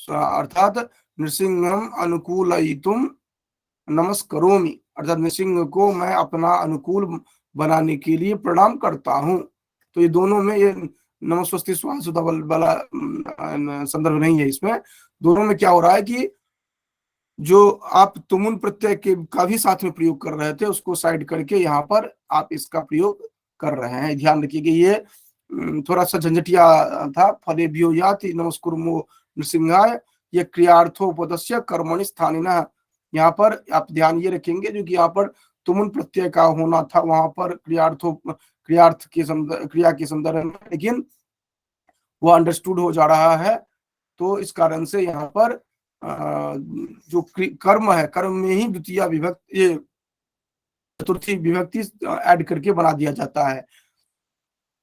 अर्थात नृसिंहम अनुकूलयितुम नमस्करोमि, अर्थात नृसिंह को मैं अपना अनुकूल बनाने के लिए प्रणाम करता हूँ। तो ये दोनों में ये नमस्वस्ति स्वासुदा वाला संदर्भ नहीं है, इसमें दोनों में क्या हो रहा है कि जो आप तुमुन प्रत्यय के का भी साथ में प्रयोग कर रहे थे उसको साइड करके यहाँ पर आप इसका प्रयोग कर रहे हैं। ध्यान रखिए ये थोड़ा सा झंझटिया था। फलेभ्यो याति नमस्कुर्मो नृसिंहाय, ये क्रियार्थोपदस्य कर्मणि स्थानिनः, यहाँ पर आप ध्यान ये रखेंगे जो कि यहाँ पर तुमुन प्रत्यय का होना था, वहां पर क्रियार्थ के क्रिया के संदर्भ में, लेकिन वो अंडरस्टूड हो जा रहा है। तो इस कारण से यहाँ पर जो कर्म है, कर्म में ही द्वितीय विभक्ति, ये चतुर्थी विभक्ति ऐड करके बना दिया जाता है,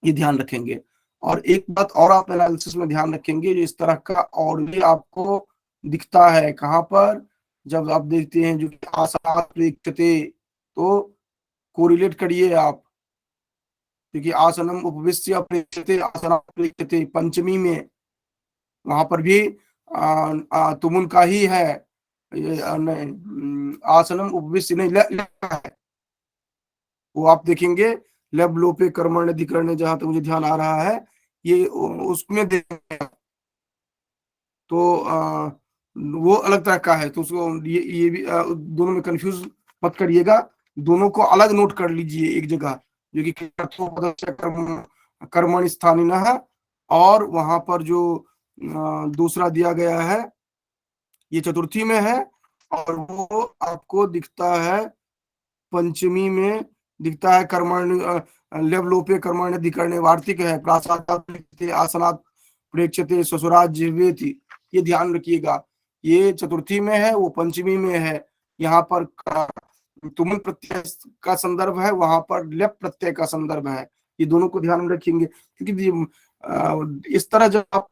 ये ध्यान रखेंगे। और एक बात और आप एनालिसिस में ध्यान रखेंगे, जो इस तरह का और भी आपको दिखता है कहाँ पर, जब आप देखते हैं जो आसनात् प्रेक्षते, तो कोरिलेट करिए आप, क्योंकि आसनम उपविश्य प्रेक्षते, आसनात् प्रेक्षते पंचमी में, वहां पर भी तुमुन का ही है, आसनम उपविश्य नहीं लिखा है, वो आप देखेंगे लब लोपे कर्मण अधिकरण, जहां तक मुझे ध्यान आ रहा है ये उसमें देखेंगे, तो वो अलग तरह का है। तो उसको ये भी दोनों में कंफ्यूज मत करिएगा, दोनों को अलग नोट कर लीजिए एक जगह, जो कि कर्मण स्थानिनः, और वहां पर जो दूसरा दिया गया है ये चतुर्थी में है, और वो आपको दिखता है पंचमी में, दिखता है कर्मण लेव लोपे कर्मण अधिकरणे वार्तिक है, प्रासाद आसनात् प्रेक्षते ससुराज जीवेति, ये ध्यान रखिएगा, ये चतुर्थी में है, वो पंचमी में है। यहाँ पर तुमुन प्रत्यय का संदर्भ है, वहां पर लेप प्रत्यय का संदर्भ है, ये दोनों को ध्यान में रखेंगे। क्योंकि इस तरह जब आप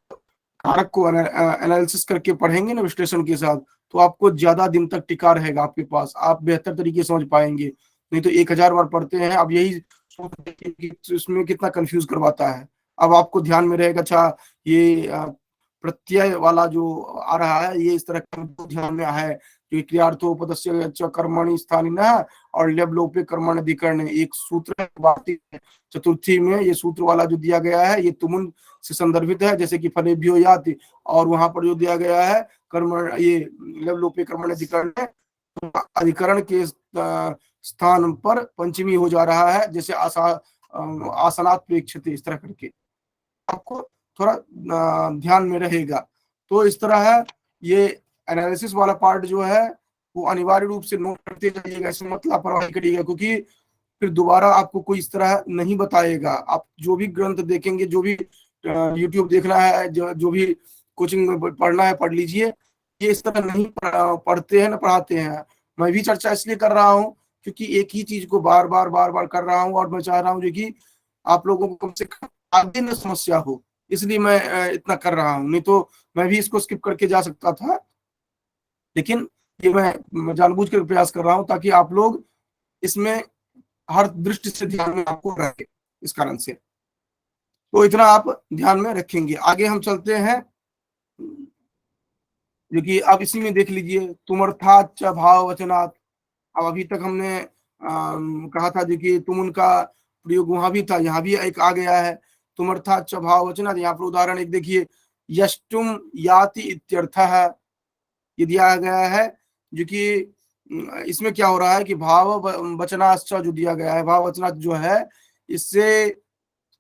कारक को एनालिसिस करके पढ़ेंगे ना विश्लेषण के साथ, तो आपको ज्यादा दिन तक टिका रहेगा आपके पास, आप बेहतर तरीके से समझ पाएंगे। नहीं तो 1000 बार पढ़ते हैं, अब यही सोच इसमें कितना कंफ्यूज करवाता है। अब आपको ध्यान में रहेगा, अच्छा ये प्रत्यय वाला जो आ रहा है ये इस तरह का ध्यान में है जो क्रियार्थोपदस्य च कर्मणि स्थानिनः और ल्यब लोपे कर्मण्यधिकरण एक सूत्र है, वार्तिक चतुर्थी में ये सूत्र वाला जो दिया गया है ये तुमुन से संदर्भित है, जैसे कि फलेभ्यो याति, और वहां पर जो दिया गया है कर्म ये ल्यब लोपे कर्मण्यधिकरण है, तो अधिकरण के स्थान पर पंचमी हो जा रहा है, जैसे आसनात प्रेक्षते, इस तरह करके आपको थोड़ा ध्यान में रहेगा। तो इस तरह है ये एनालिसिस वाला पार्ट जो है वो अनिवार्य रूप से नोट करते जाइएगा, इसमें मत लापरवाही करिएगा, क्योंकि फिर दोबारा आपको कोई इस तरह नहीं बताएगा। आप जो भी ग्रंथ देखेंगे, जो भी यूट्यूब देखना है, जो भी कोचिंग में पढ़ना है पढ़ लीजिए, ये इस तरह नहीं पढ़ते हैं न पढ़ाते हैं। मैं भी चर्चा इसलिए कर रहा हूँ क्योंकि एक ही चीज को बार बार कर रहा हूँ, और मैं चाह रहा हूँ जो कि आप लोगों को कम से कम आगे न समस्या हो, इसलिए मैं इतना कर रहा हूँ। नहीं तो मैं भी इसको स्किप करके जा सकता था, लेकिन ये मैं जानबूझ कर प्रयास कर रहा हूँ ताकि आप लोग इसमें हर दृष्टि से ध्यान में आपको रखे, इस कारण से। तो इतना आप ध्यान में रखेंगे। आगे हम चलते हैं, जो कि आप इसी में देख लीजिए, तुमर्थात च भाव वचनात्। अब अभी तक हमने कहा था जो कि तुम उनका प्रयोग वहां भी था, यहाँ भी एक आ गया है, तुमर्थात च भाव वचनात्। यहाँ पर उदाहरण एक देखिए, यष्टुम याति इत्यर्थः, ये दिया गया है, जो कि इसमें क्या हो रहा है कि भाव वचनाश्च जो दिया गया है, भाव वचनात् जो है, इससे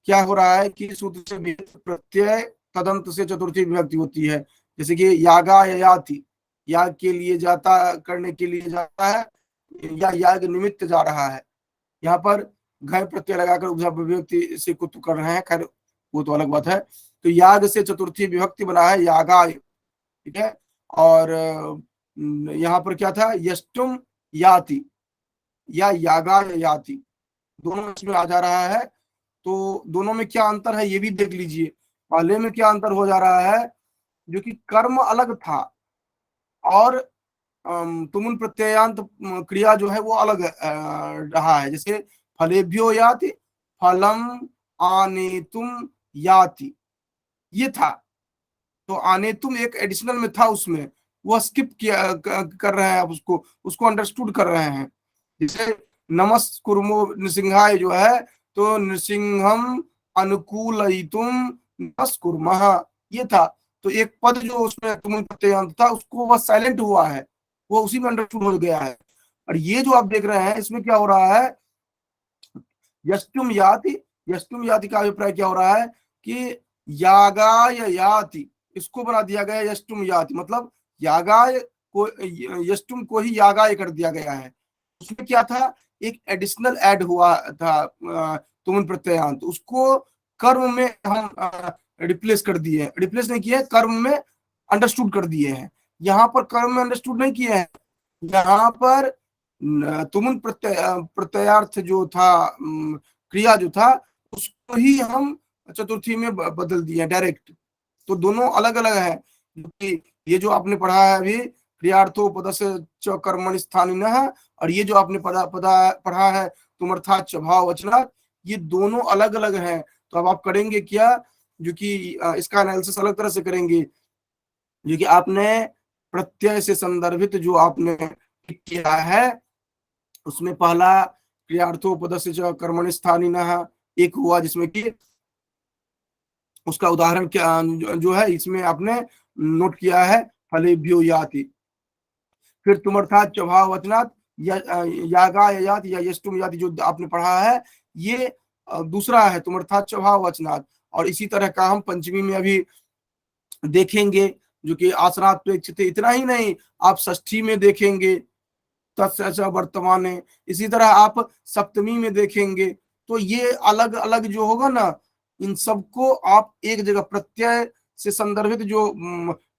क्या हो रहा है कि सूत्र से प्रत्यय तदंत से चतुर्थी विभक्ति होती है, जैसे कि यागा याति, याग के लिए जाता, करने के लिए जाता है, या याग निमित्त जा रहा है। यहाँ पर घय प्रत्यय लगाकर उपसर्ग विभक्ति से कुछ कर रहे हैं, खैर वो तो अलग बात है। तो याग से चतुर्थी विभक्ति बना है यागाय, ठीक है। और यहाँ पर क्या था, यष्टुम याति या यागाय याति, दोनों इसमें आ जा रहा है। तो दोनों में क्या अंतर है ये भी देख लीजिए। पहले में क्या अंतर हो जा रहा है, जो कि कर्म अलग था और तुमुन प्रत्ययांत क्रिया जो है वो अलग रहा है। जैसे फलेभ्यो याति, फलम आनेतुम याति, ये था। तो आनेतुम एक एडिशनल में था, उसमें वो स्किप किया कर रहे हैं आप, उसको अंडरस्टूड कर रहे हैं। जैसे नमस्कुर्मो नृसिंहाय जो है, तो नृसिंहम अनुकूलयितुम नमस्कुर्मः, ये था। तो एक पद जो उसमें तुम प्रत्ययांत था, उसको वह साइलेंट हुआ है, वो उसी में अंडरस्टूड हो गया है। और ये जो आप देख रहे हैं, इसमें क्या हो रहा है, यष्टुम याति, यष्टुम याति का अभिप्राय क्या हो रहा है कि यागाय याति, इसको बना दिया गया यष्टुम याति, मतलब यागाय को, यष्टुम को ही यागाय कर दिया गया है। उसमें क्या था, एक एडिशनल ऐड हुआ था तुम प्रत्ययांत, उसको कर्म में हम रिप्लेस कर दिए, रिप्लेस नहीं किए, कर्म में अंडरस्टूड कर दिए हैं। यहाँ पर कर्म में अंडरस्टूड नहीं किए हैं, यहाँ पर तुमुन प्रत्ययार्थ जो था, क्रिया जो था, उसको ही हम चतुर्थी में बदल दिए डायरेक्ट। तो दोनों अलग अलग है। ये जो आपने पढ़ा है अभी, क्रियार्थो पदस्य च कर्मणि स्थानिनः, और ये जो आपने पढ़ा है तुमर्थात च भाव वचनात्, ये दोनों अलग अलग हैं। तो अब आप करेंगे क्या, जो कि इसका एनालिसिस अलग तरह से करेंगे, जो कि आपने प्रत्यय से संदर्भित जो आपने किया है, उसमें पहला क्रियार्थोपदस्य च कर्मणि स्थानिनः एक हुआ, जिसमें कि उसका उदाहरण क्या जो है इसमें आपने नोट किया है, फलेभ्यो याति। फिर तुमर्थात च भाव वचनात् यागाय याति या यष्टुम याति जो आपने पढ़ा है, ये दूसरा है तुमर्थात च भाव वचनात्। और इसी तरह का हम पंचमी में अभी देखेंगे, जो कि आसनात प्रेक्षित। इतना ही नहीं, आप षष्ठी में देखेंगे तत्सच वर्तमान, इसी तरह आप सप्तमी में देखेंगे। तो ये अलग अलग जो होगा ना, इन सबको आप एक जगह प्रत्यय से संदर्भित जो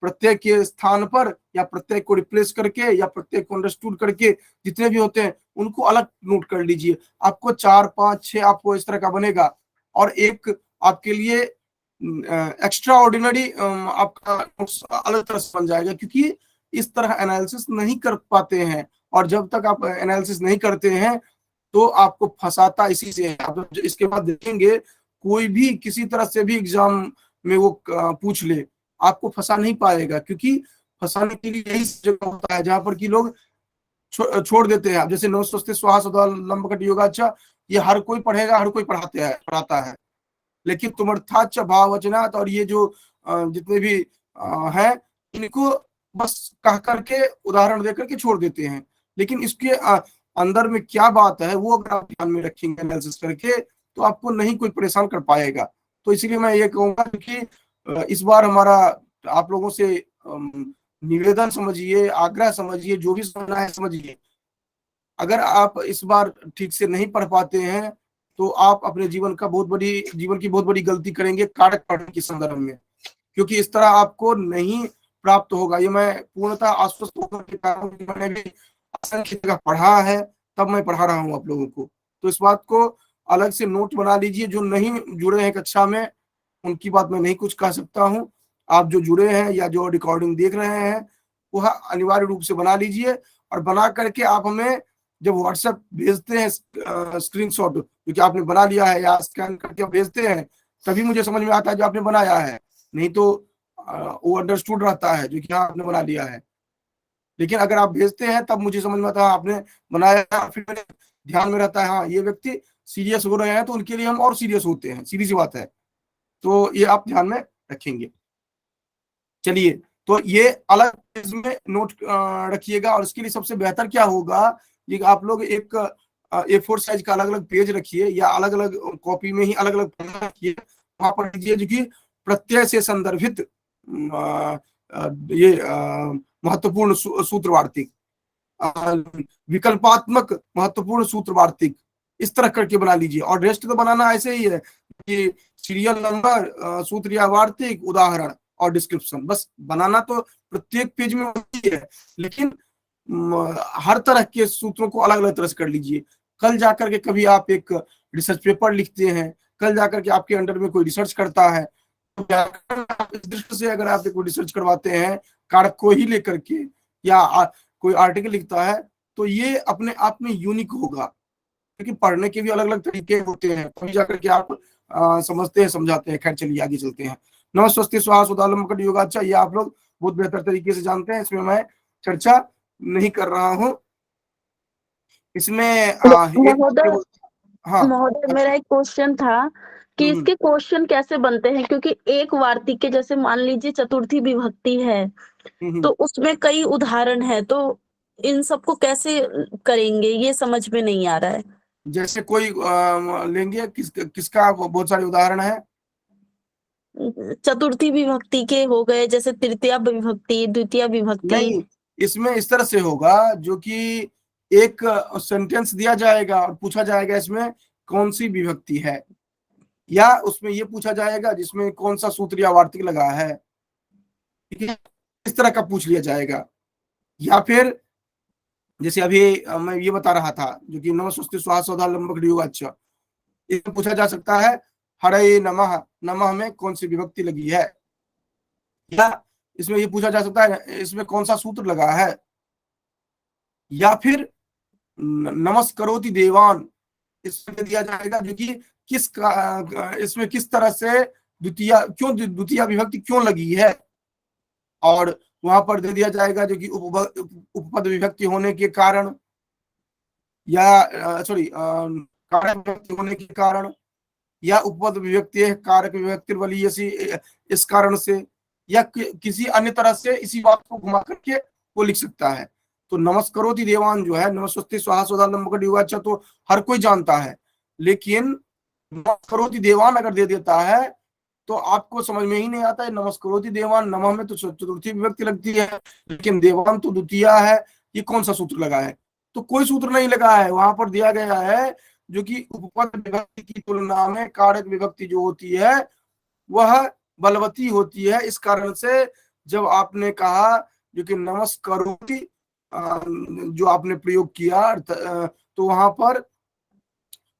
प्रत्यय के स्थान पर या प्रत्यय को रिप्लेस करके या प्रत्यय को अंडरस्टूड करके जितने भी होते हैं उनको अलग नोट कर लीजिए। आपको 4, 5, 6 आपको इस तरह का बनेगा। और एक आपके लिए एक्स्ट्रा ऑर्डिनरी आपका नोट्स अलग तरह से बन जाएगा, क्योंकि इस तरह एनालिसिस नहीं कर पाते हैं। और जब तक आप एनालिसिस नहीं करते हैं तो आपको फंसाता इसी से है। आप इसके बाद देखेंगे कोई भी किसी तरह से भी एग्जाम में वो पूछ ले, आपको फंसा नहीं पाएगा, क्योंकि फंसाने के लिए यही जगह होता है जहां पर कि लोग छोड़ देते हैं। जैसे नमस्ते स्वाहा सदा लंबकट योगाचा, ये हर कोई पढ़ेगा, हर कोई पढ़ाता है, लेकिन तुमर्थाच भाववचनात्, और ये जो जितने भी हैं, इनको बस कह करके उदाहरण देकर के छोड़ देते हैं, लेकिन इसके अंदर में क्या बात है वो अगर आप ध्यान में रखेंगे एनालिसिस करके, तो आपको नहीं कोई परेशान कर पाएगा। तो इसलिए मैं ये कहूंगा कि इस बार हमारा आप लोगों से निवेदन समझिए, आग्रह समझिए, जो भी समझना है समझिए। अगर आप इस बार ठीक से नहीं पढ़ पाते हैं तो आप अपने जीवन की बहुत बड़ी गलती करेंगे कारक पढ़ने के संदर्भ में, क्योंकि इस तरह आपको नहीं प्राप्त होगा। ये मैं पूर्णतः आश्वस्त होकर के कह रहा हूं कि मैंने भी असंख्य जगह पढ़ा है, तब मैं पढ़ा रहा हूं आप लोगों को। तो इस बात को अलग से नोट बना लीजिए। जो नहीं जुड़े हैं कक्षा में, उनकी बात मैं नहीं कुछ कह सकता हूं। आप जो जुड़े हैं या जो रिकॉर्डिंग देख रहे हैं, वह अनिवार्य रूप से बना लीजिए, और बना करके आप हमें जब व्हाट्सएप भेजते हैं स्क्रीनशॉट क्योंकि आपने बना लिया है या स्कैन करके भेजते हैं, तभी मुझे समझ में आता है जो आपने बनाया है, नहीं तो वो अंडरस्टूड रहता है जो कि हाँ आपने बना लिया है। लेकिन अगर आप भेजते हैं तब मुझे समझ में आता है आपने बनाया, फिर मेरे ध्यान में रहता है हाँ ये व्यक्ति सीरियस हो रहे हैं, तो उनके लिए हम और सीरियस होते हैं, सीधी सी बात है। तो ये आप ध्यान में रखेंगे। चलिए, तो ये अलग में नोट रखिएगा, और इसके लिए सबसे बेहतर क्या होगा, ये आप लोग एक A4 साइज का अलग अलग पेज रखिए, या अलग अलग कॉपी में ही अलग अलग रखिए, वहां पर लिखिए जो कि प्रत्यय से संदर्भित ये महत्वपूर्ण सूत्रवार्तिक, विकल्पात्मक महत्वपूर्ण सूत्रवार्तिक, इस तरह करके बना लीजिए। और रेस्ट तो बनाना ऐसे ही है कि सीरियल नंबर, सूत्र या वार्तिक, उदाहरण और डिस्क्रिप्शन, बस बनाना तो प्रत्येक पेज में होती है, लेकिन हर तरह के सूत्रों को अलग अलग तरह से कर लीजिए। कल जाकर के कभी आप एक रिसर्च पेपर लिखते हैं, कल जाकर के आपके अंडर में कोई रिसर्च करता है, तो इस दृष्टि से अगर आप कोई रिसर्च करवाते हैं कारक को ही लेकर के, या कोई आर्टिकल लिखता है, तो ये अपने आप में यूनिक होगा, क्योंकि पढ़ने के भी अलग अलग तरीके होते हैं, तभी जाकर के आप समझते हैं, समझाते हैं। खैर चलिए आगे चलते हैं। नमस्ते स्वाहा सुदालंबकट योगाचा, ये आप लोग बहुत बेहतर तरीके से जानते हैं, इसमें मैं चर्चा नहीं कर रहा हूं। इसमें महोदय, हाँ महोदय मेरा एक क्वेश्चन था कि इसके क्वेश्चन कैसे बनते हैं, क्योंकि एक वार्तिक के जैसे मान लीजिए चतुर्थी विभक्ति है, तो उसमें कई उदाहरण है, तो इन सबको कैसे करेंगे ये समझ में नहीं आ रहा है। जैसे कोई लेंगे किसका बहुत सारे उदाहरण है। चतुर्थी विभक्ति के हो गए, जैसे तृतीया विभक्ति, द्वितीय विभक्ति। नहीं, इसमें इस तरह से होगा जो कि एक सेंटेंस दिया जाएगा और पूछा जाएगा इसमें कौन सी विभक्ति है, या उसमें ये पूछा जाएगा जिसमें कौन सा सूत्र या वार्तिक लगा है, ठीक है, इस तरह का पूछ लिया जाएगा। या फिर जैसे अभी मैं ये बता रहा था जो कि नमस्ते स्वाहा सदा लंबकट योगाचा, इसमें पूछा जा सकता है हरे नमः, नमः में कौन सी विभक्ति लगी है, या इसमें ये पूछा जा सकता है इसमें कौन सा सूत्र लगा है, या फिर नमस्करोति देवान, इसमें दिया जाएगा जो कि इसमें किस तरह से द्वितीय विभक्ति क्यों लगी है, और वहां पर दे दिया जाएगा जो कि उपपद विभक्ति होने के कारण, या सॉरी कारक विभक्ति होने के कारण, या उपपद विभक्ति है कारक विभक्ति वाली इस कारण से, या किसी अन्य तरह से इसी बात को घुमा करके वो लिख सकता है। तो नमस्करोति देवान जो है, नमस्ते स्वाहा सदा लंबकट योगाचा, तो हर कोई जानता है, लेकिन नमस्करोति देवान अगर दे देता है तो आपको समझ में ही नहीं आता है। नमस्करोति देवान, नमः में तो चतुर्थी विभक्ति लगती है, लेकिन देवान तो द्वितीय है, ये कौन सा सूत्र लगा है? तो कोई सूत्र नहीं लगा है, वहां पर दिया गया है जो कि उपपद विभक्ति की तुलना में कारक विभक्ति जो होती है वह बलवती होती है। इस कारण से जब आपने कहा जो कि नमस्करोति जो आपने प्रयोग किया, तो वहां पर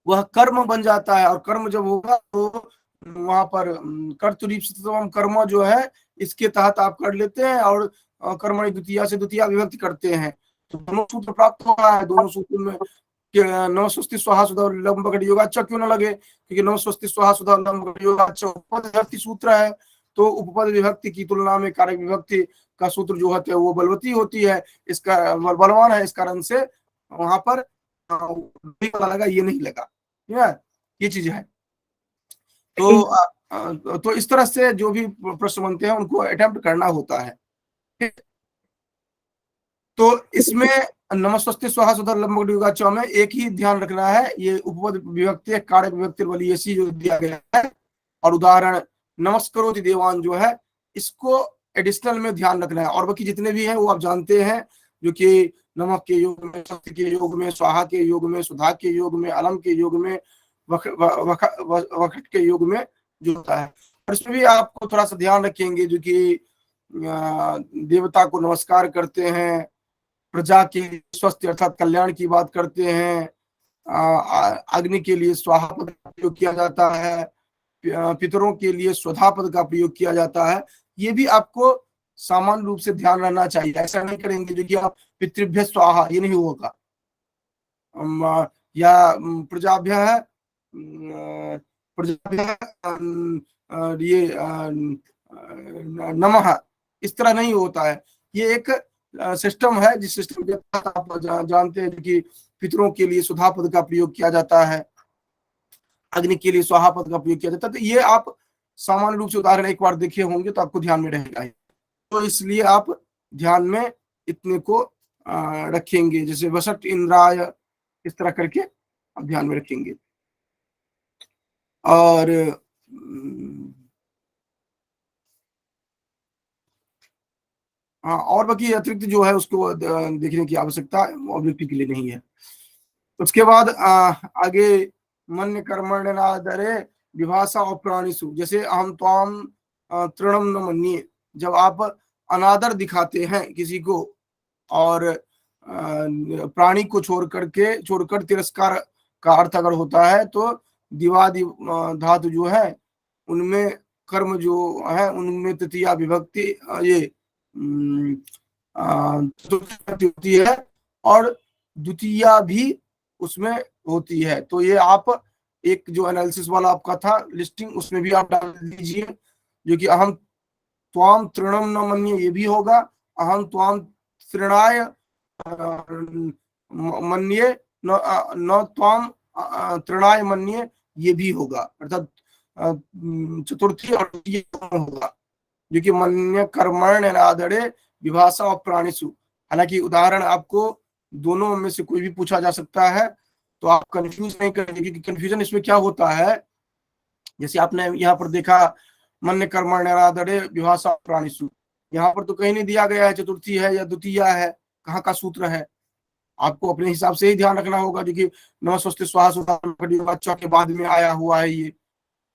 वह कर्म बन जाता है, और कर्म जब होगा तो वहां पर कर्तृत्व कर्म जो है इसके तहत आप कर लेते हैं, और कर्मणि द्वितीया से द्वितीय विभक्ति करते हैं, तो दोनों सूत्र प्राप्त हो रहा है। दोनों सूत्र में नमस्ते स्वाहा सुधा लंबकट योगाचा क्यों ना लगे, क्योंकि नमस्ते स्वाहा सुधा लंबकट योगाचा उपपद विभक्ति सूत्र है, तो उपपद विभक्ति की तुलना में कारक विभक्ति का सूत्र जो होता है वो बलवती होती है, इसका बलवान है, इस कारण से वहां पर वाला लगा, ये नहीं लगा। ठीक है, ये चीज है। तो इस तरह से जो भी प्रश्न बनते हैं उनको अटेम्प्ट करना होता है। तो इसमें नमस्ते स्वाहा सुधा लंबा में एक ही ध्यान रखना है, ये उपपद विभक्ति कारक विभक्ति वाली ऐसी जो दिया गया है। और उदाहरण नमस्करोति देवान जो है, इसको एडिशनल में ध्यान रखना है। और बाकी जितने भी हैं वो आप जानते हैं, जो कि नमक के योग में, शक्ति के योग में, स्वाहा के योग में, सुधा के योग में, अलम के योग में, वखट के योग में जो होता है। और इसमें भी आपको थोड़ा सा ध्यान रखेंगे, जो कि देवता को नमस्कार करते हैं, प्रजा के स्वस्थ अर्थात कल्याण की बात करते हैं, अग्नि के लिए स्वाहा पद का प्रयोग किया जाता है, पितरों के लिए स्वधा पद का प्रयोग किया जाता है। ये भी आपको सामान्य रूप से ध्यान रहना चाहिए। ऐसा नहीं करेंगे जो कि आप पितृभ्य स्वाहा, ये नहीं होगा। या प्रजाभ्य है, ये नमः, इस तरह नहीं होता है। ये एक सिस्टम है, जिस सिस्टम के आप जानते हैं कि पितरों के लिए सुधा पद का प्रयोग किया जाता है, अग्नि के लिए स्वाहा पद का प्रयोग किया जाता है। तो ये आप सामान्य रूप से उदाहरण एक बार देखे होंगे तो आपको ध्यान में रहेगा। तो इसलिए आप ध्यान में इतने को रखेंगे, जैसे वसट इंद्राय, इस तरह करके आप ध्यान में रखेंगे। और हाँ, और बाकी अतिरिक्त जो है उसको देखने की आवश्यकता ऑब्जेक्टिव के लिए नहीं है। उसके बाद आगे मन्य कर्मण्यनादरे विभाषा और प्राणिसु, जैसे हम त्वाम तृणम न मन्ये, जब आप अनादर दिखाते हैं किसी को और प्राणी को छोड़कर तिरस्कार का अर्थ अगर होता है, तो दिवादि धातु जो है उनमें कर्म जो है उनमें तृतीया विभक्ति ये होती है और द्वितीया भी उसमें होती है। तो ये आप एक जो एनालिसिस वाला आपका था लिस्टिंग, उसमें भी आप डाल दीजिए, जो कि अहम त्वाम तृणम न मन्ये, ये भी होगा। अहम त्वाम तृणाय मन्ये न त्वाम तृणाय मन्ये, ये भी होगा। अर्थात चतुर्थी और होगा, जो कि मन्य कर्मण्यनादरे विभाषा और प्राणिसु। हालांकि उदाहरण आपको दोनों में से कोई भी पूछा जा सकता है, तो आप कंफ्यूज नहीं करेंगे, क्योंकि कंफ्यूजन इसमें क्या होता है, जैसे आपने यहाँ पर देखा मन्य कर्मण्यनादरे विभाषा और प्राणिसु, यहाँ पर तो कहीं नहीं दिया गया है चतुर्थी है या द्वितीया है, कहाँ का सूत्र है। आपको अपने हिसाब से ही ध्यान रखना होगा, जो कि नमस्ते स्वाहा सुधा के बाद में आया हुआ है। ये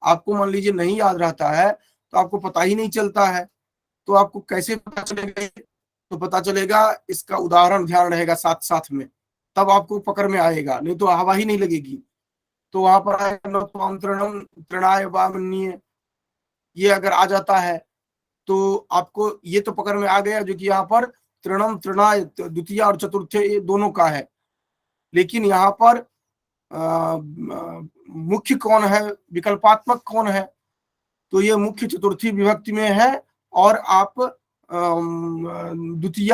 आपको मान लीजिए नहीं याद रहता है, तो आपको पता ही नहीं चलता है, तो आपको कैसे पता चलेगा? तो पता चलेगा इसका उदाहरण ध्यान रहेगा साथ साथ में, तब आपको पकड़ में आएगा, नहीं तो हवा ही नहीं लगेगी। तो वहां पर आएगा तृणाय वामन्ये, ये अगर आ जाता है तो आपको ये तो पकड़ में आ गया, जो कि यहाँ पर तृणम तृणाय द्वितीय और चतुर्थ ये दोनों का है। लेकिन यहाँ पर मुख्य कौन है, विकल्पात्मक कौन है, तो ये मुख्य चतुर्थी विभक्ति में है और आप द्वितीय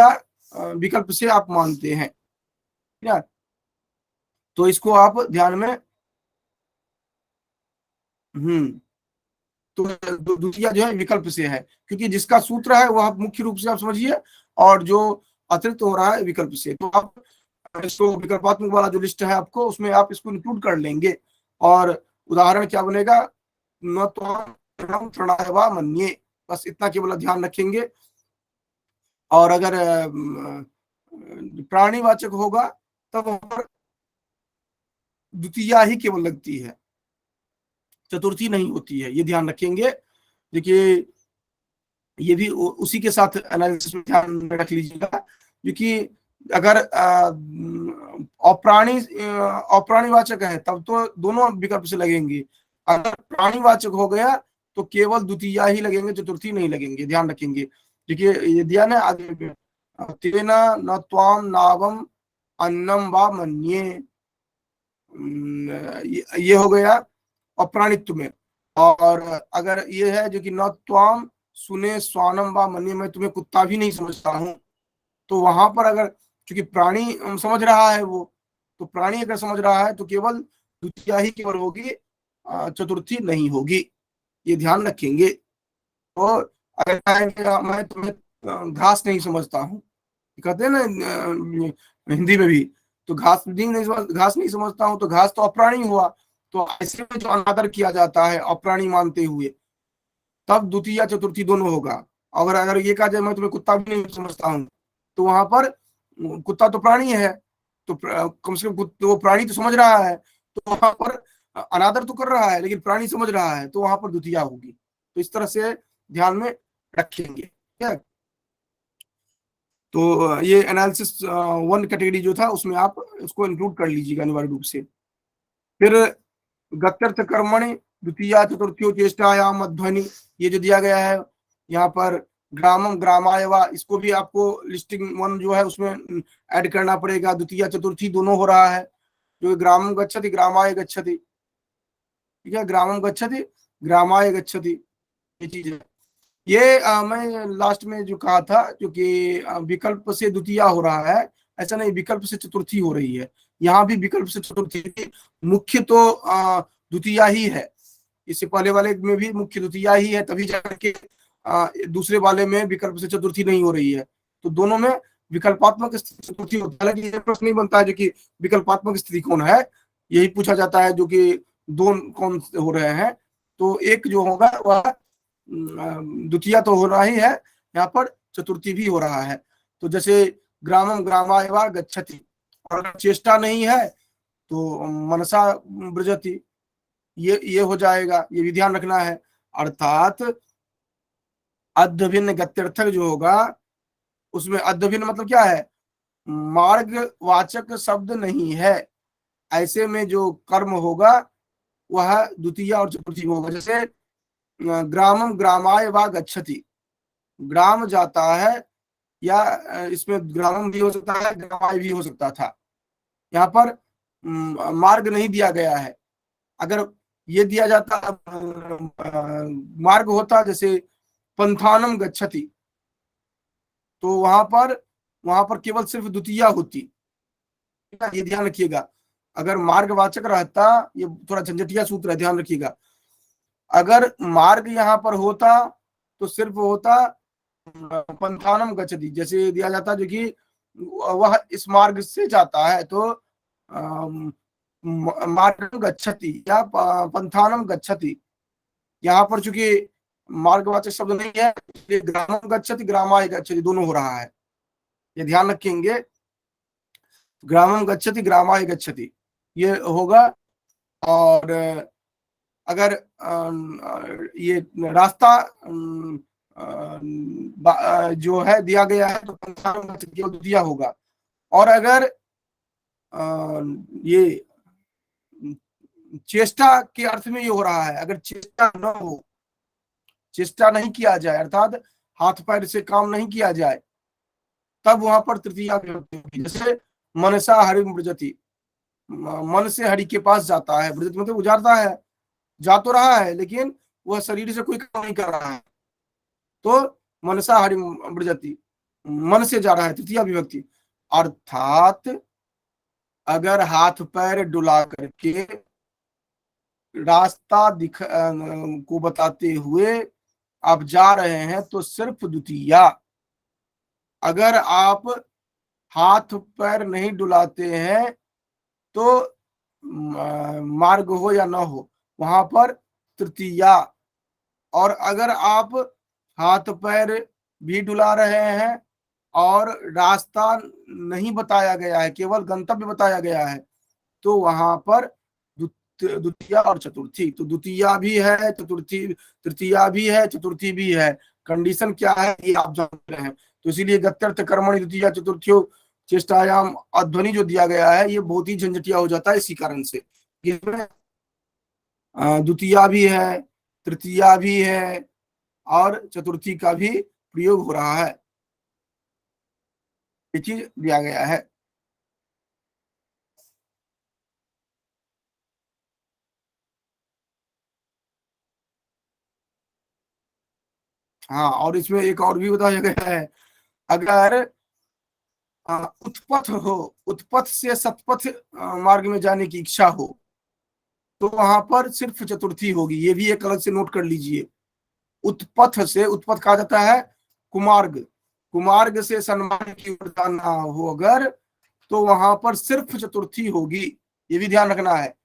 विकल्प से आप मानते हैं। क्या, तो इसको आप ध्यान में तो द्वितीय जो है विकल्प से है, क्योंकि जिसका सूत्र है वह मुख्य रूप से आप समझिए, और जो अतिरिक्त हो रहा है विकल्प से। तो आप इसको विकल्पात्मक वाला जो लिस्ट है आपको, उसमें आप इसको इंक्लूड कर लेंगे। और उदाहरण क्या बनेगा, न तो तृणाय वा मन्ये, बस इतना केवल ध्यान रखेंगे। और अगर प्राणीवाचक होगा तब द्वितीया ही केवल लगती है, चतुर्थी नहीं होती है, ये ध्यान रखेंगे। देखिए ये भी उसी के साथ एनालिसिस में ध्यान में रख लीजिएगा, क्योंकि अगर अप्राणीवाचक है तब तो दोनों विकल्प से लगेंगे, अगर प्राणीवाचक हो गया तो केवल द्वितीया ही लगेंगे, चतुर्थी नहीं लगेंगे, ध्यान रखेंगे। देखिए ये दिया ना आगे, तेना न त्वाम नावम अन्नम वा मन्ये, ये हो गया अप्राणित्व में। और अगर ये है जो कि न त्वाम सुने स्वानम व मन्ये, मैं तुम्हें कुत्ता भी नहीं समझता हूँ। तो वहां पर अगर चूंकि प्राणी समझ रहा है वो, तो प्राणी अगर समझ रहा है तो केवल द्वितीया ही केवल होगी, चतुर्थी नहीं होगी, ये ध्यान रखेंगे। तो अगर कहेंगे मैं तुम्हें घास नहीं समझता हूँ, कहते हैं ना हिंदी में भी, तो घास नहीं समझता हूँ, तो घास तो अप्राणी हुआ। तो ऐसे में जो अनादर किया जाता है अप्राणी मानते हुए, तब द्वितीय या चतुर्थी दोनों होगा। अगर अगर ये कहा जाए मैं तुम्हें कुत्ता भी नहीं समझता हूँ, तो वहां पर कुत्ता तो प्राणी है, तो कम से कम तो वो प्राणी तो समझ रहा है, तो वहां पर अनादर तो कर रहा है लेकिन प्राणी समझ रहा है, तो वहां पर द्वितीया होगी। तो इस तरह से ध्यान में रखेंगे, ठीक है। तो ये एनालिसिस 1 कैटेगरी जो था उसमें आप उसको इंक्लूड कर लीजिएगा अनिवार्य रूप से। फिर गत्यर्थ कर्मणि द्वितीया चतुर्थी चेष्टायाम मध्वनि, ये जो दिया गया है यहाँ पर ग्रामम ग्रामाय वा, इसको भी आपको लिस्टिंग 1 जो है उसमें ऐड करना पड़ेगा। द्वितीया चतुर्थी दोनों हो रहा है, जो ग्रामम गच्छति ग्रामाय गच्छति, ठीक है, ग्रामम गच्छति ग्रामाय गच्छति, ये चीज है। ये मैं लास्ट में जो कहा था, क्योंकि विकल्प से द्वितीया हो रहा है, ऐसा नहीं विकल्प से चतुर्थी हो रही है, यहाँ भी विकल्प से चतुर्थी, मुख्य तो द्वितीया ही है। इससे पहले वाले में भी मुख्य द्वितीया ही है, तभी जाकर के दूसरे वाले में विकल्प से चतुर्थी नहीं हो रही है। तो दोनों में विकल्पात्मक स्थिति चतुर्थी होता है। हालांकि ये प्रश्न नहीं बनता है जो कि विकल्पात्मक स्थिति कौन है, यही पूछा जाता है जो कि दो कौन हो रहे हैं। तो एक जो होगा वह द्वितीया तो हो रहा ही है, यहाँ पर चतुर्थी भी हो रहा है। तो जैसे ग्रामम ग्रामाय वा गच्छति, और अगर चेष्टा नहीं है तो मनसा ब्रजति, ये हो जाएगा, ये भी ध्यान रखना है। अर्थात अध्यभिन्न गत्यर्थक जो होगा उसमें अध्यभिन्न मतलब क्या है, मार्गवाचक शब्द नहीं है, ऐसे में जो कर्म होगा वह द्वितीय और चतुर्थी में होगा। जैसे ग्रामम ग्रामाय वा गच्छति, ग्राम जाता है, या इसमें ग्रामम भी हो सकता है ग्रामाय भी हो सकता था, यहाँ पर मार्ग नहीं दिया गया है। अगर ये दिया जाता मार्ग होता, जैसे पंथानम गच्छति, तो वहां पर केवल सिर्फ द्वितीया होती, ये ध्यान रखिएगा। अगर मार्गवाचक रहता, ये थोड़ा झंझटिया सूत्र है, ध्यान रखिएगा। अगर मार्ग यहाँ पर होता तो सिर्फ होता पंथानम गच्छति, जैसे दिया जाता जो कि वह इस मार्ग से जाता है, तो मार्ग गच्छति या पंथानम गच्छति। यहाँ पर चूंकि मार्गवाचक शब्द नहीं है, इसलिए ग्रामम गच्छति ग्रामाय गच्छति दोनों हो रहा है, ये ध्यान रखेंगे। ग्रामम गच्छति ग्रामाय गच्छति ये होगा। और अगर ये रास्ता जो है दिया गया है तो पंथानम गच्छति केवल द्वितीया होगा। और अगर ये चेष्टा के अर्थ में ये हो रहा है, अगर चेष्टा न हो, चेष्टा नहीं किया जाए, अर्थात हाथ पैर से काम नहीं किया जाए, तब वहां पर तृतीया विभक्ति होगी। जैसे मनसा हरि ब्रजति, मन से हरि के पास जाता है, ब्रजति मतलब गुजारता है, जा तो रहा है लेकिन वह शरीर से कोई काम नहीं कर रहा है, तो मनसा हरि ब्रजति, मन से जा रहा है, तृतीया विभक्ति। अर्थात अगर हाथ पैर डुला करके रास्ता को बताते हुए आप जा रहे हैं तो सिर्फ द्वितीया। अगर आप हाथ पैर नहीं डुलाते हैं तो मार्ग हो या ना हो, वहां पर तृतीया। और अगर आप हाथ पैर भी डुला रहे हैं और रास्ता नहीं बताया गया है, केवल गंतव्य बताया गया है, तो वहां पर द्वितीया और चतुर्थी। तो द्वितीया भी है, चतुर्थी तृतीया भी है, चतुर्थी भी है। कंडीशन क्या है ये आप जान रहे हैं। तो इसीलिए गत्यर्थ कर्मणि द्वितीया चतुर्थ्यो चेष्टायाम अध्वनि जो दिया गया है ये बहुत ही झंझटिया हो जाता है इसी कारण से। इसमें द्वितीया भी है, तृतीया भी है और चतुर्थी का भी प्रयोग हो रहा है, ये चीज दिया गया है। हाँ, और इसमें एक और भी बताया गया है, अगर उत्पथ हो, उत्पथ से सतपथ मार्ग में जाने की इच्छा हो, तो वहां पर सिर्फ चतुर्थी होगी। ये भी एक अलग से नोट कर लीजिए। उत्पथ से, उत्पथ कहा जाता है कुमार्ग, कुमार्ग से सन्मार्ग की ओर जाना हो अगर, तो वहां पर सिर्फ चतुर्थी होगी। ये भी ध्यान रखना है।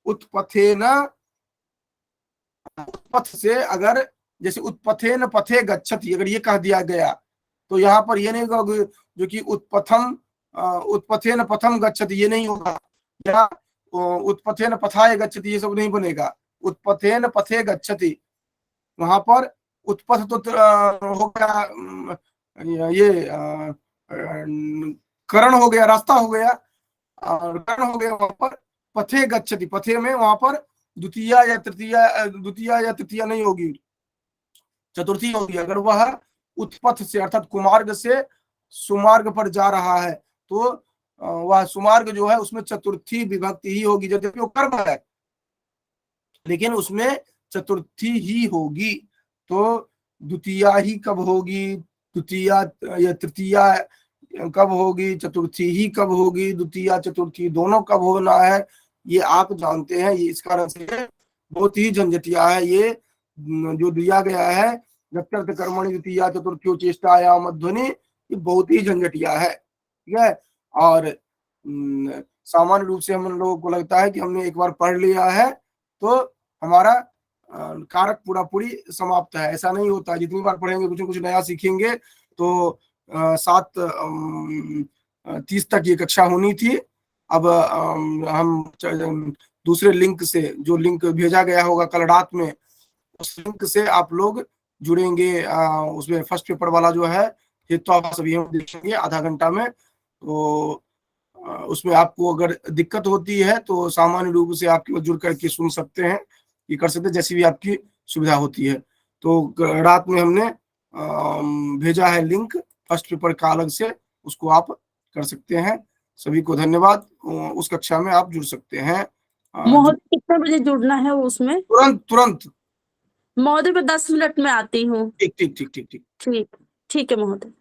उत्पथे न, उत्पथ से अगर, जैसे उत्पथे न पथे गच्छति, अगर ये कह दिया गया तो यहाँ पर ये नहीं होगा जो कि उत्पथम, उत्पथे न पथम गच्छति, ये नहीं होगा, या उत्पथे न पथाय गच्छति, ये सब नहीं बनेगा। उत्पथे न पथे गच्छति, वहां पर उत्पथ तो हो गया, ये करण हो गया, रास्ता हो गया, और करण हो गया। वहां पर पथे गच्छति, पथे में वहां पर द्वितीया या तृतीया नहीं होगी, चतुर्थी होगी। अगर वह उत्पथ से अर्थात कुमार्ग से सुमार्ग पर जा रहा है, तो वह सुमार्ग जो है उसमें चतुर्थी विभक्ति ही होगी, यद्यपि वो कर्म है लेकिन उसमें चतुर्थी ही होगी। तो द्वितीया ही कब होगी, द्वितीया या तृतीया कब होगी, चतुर्थी ही कब होगी, द्वितीया चतुर्थी दोनों कब होना है, ये आप जानते हैं। ये इस कारण से बहुत ही झंझटिया है ये जो दिया गया है, गत्यर्थ कर्मणि द्वितीया चतुर्थी चेष्टायाम मध्वनि, ये बहुत ही झंझटिया है, ठीक है। और सामान्य रूप से हम लोगों को लगता है कि हमने एक बार पढ़ लिया है तो हमारा कारक पूरा पूरी समाप्त है। ऐसा नहीं होता, जितनी बार पढ़ेंगे कुछ न कुछ नया सीखेंगे। तो 7:30 तक ये कक्षा होनी थी। अब हम दूसरे लिंक से, जो लिंक भेजा गया होगा कल रात में, उस लिंक से आप लोग जुड़ेंगे। उसमें फर्स्ट पेपर वाला जो है हेत्वाभास अभी हम देखेंगे आधा घंटा में। तो उसमें आपको अगर दिक्कत होती है तो सामान्य रूप से आप जुड़ करके सुन सकते हैं, ये कर सकते हैं, जैसी भी आपकी सुविधा होती है। तो रात में हमने भेजा है लिंक फर्स्ट पेपर का अलग से, उसको आप कर सकते हैं। सभी को धन्यवाद। उस कक्षा में आप जुड़ सकते हैं। महोदय कितने बजे जुड़ना है उसमें? तुरंत तुरंत महोदय मैं 10 मिनट में आती हूँ। ठीक ठीक ठीक ठीक ठीक। ठीक, ठीक है महोदय।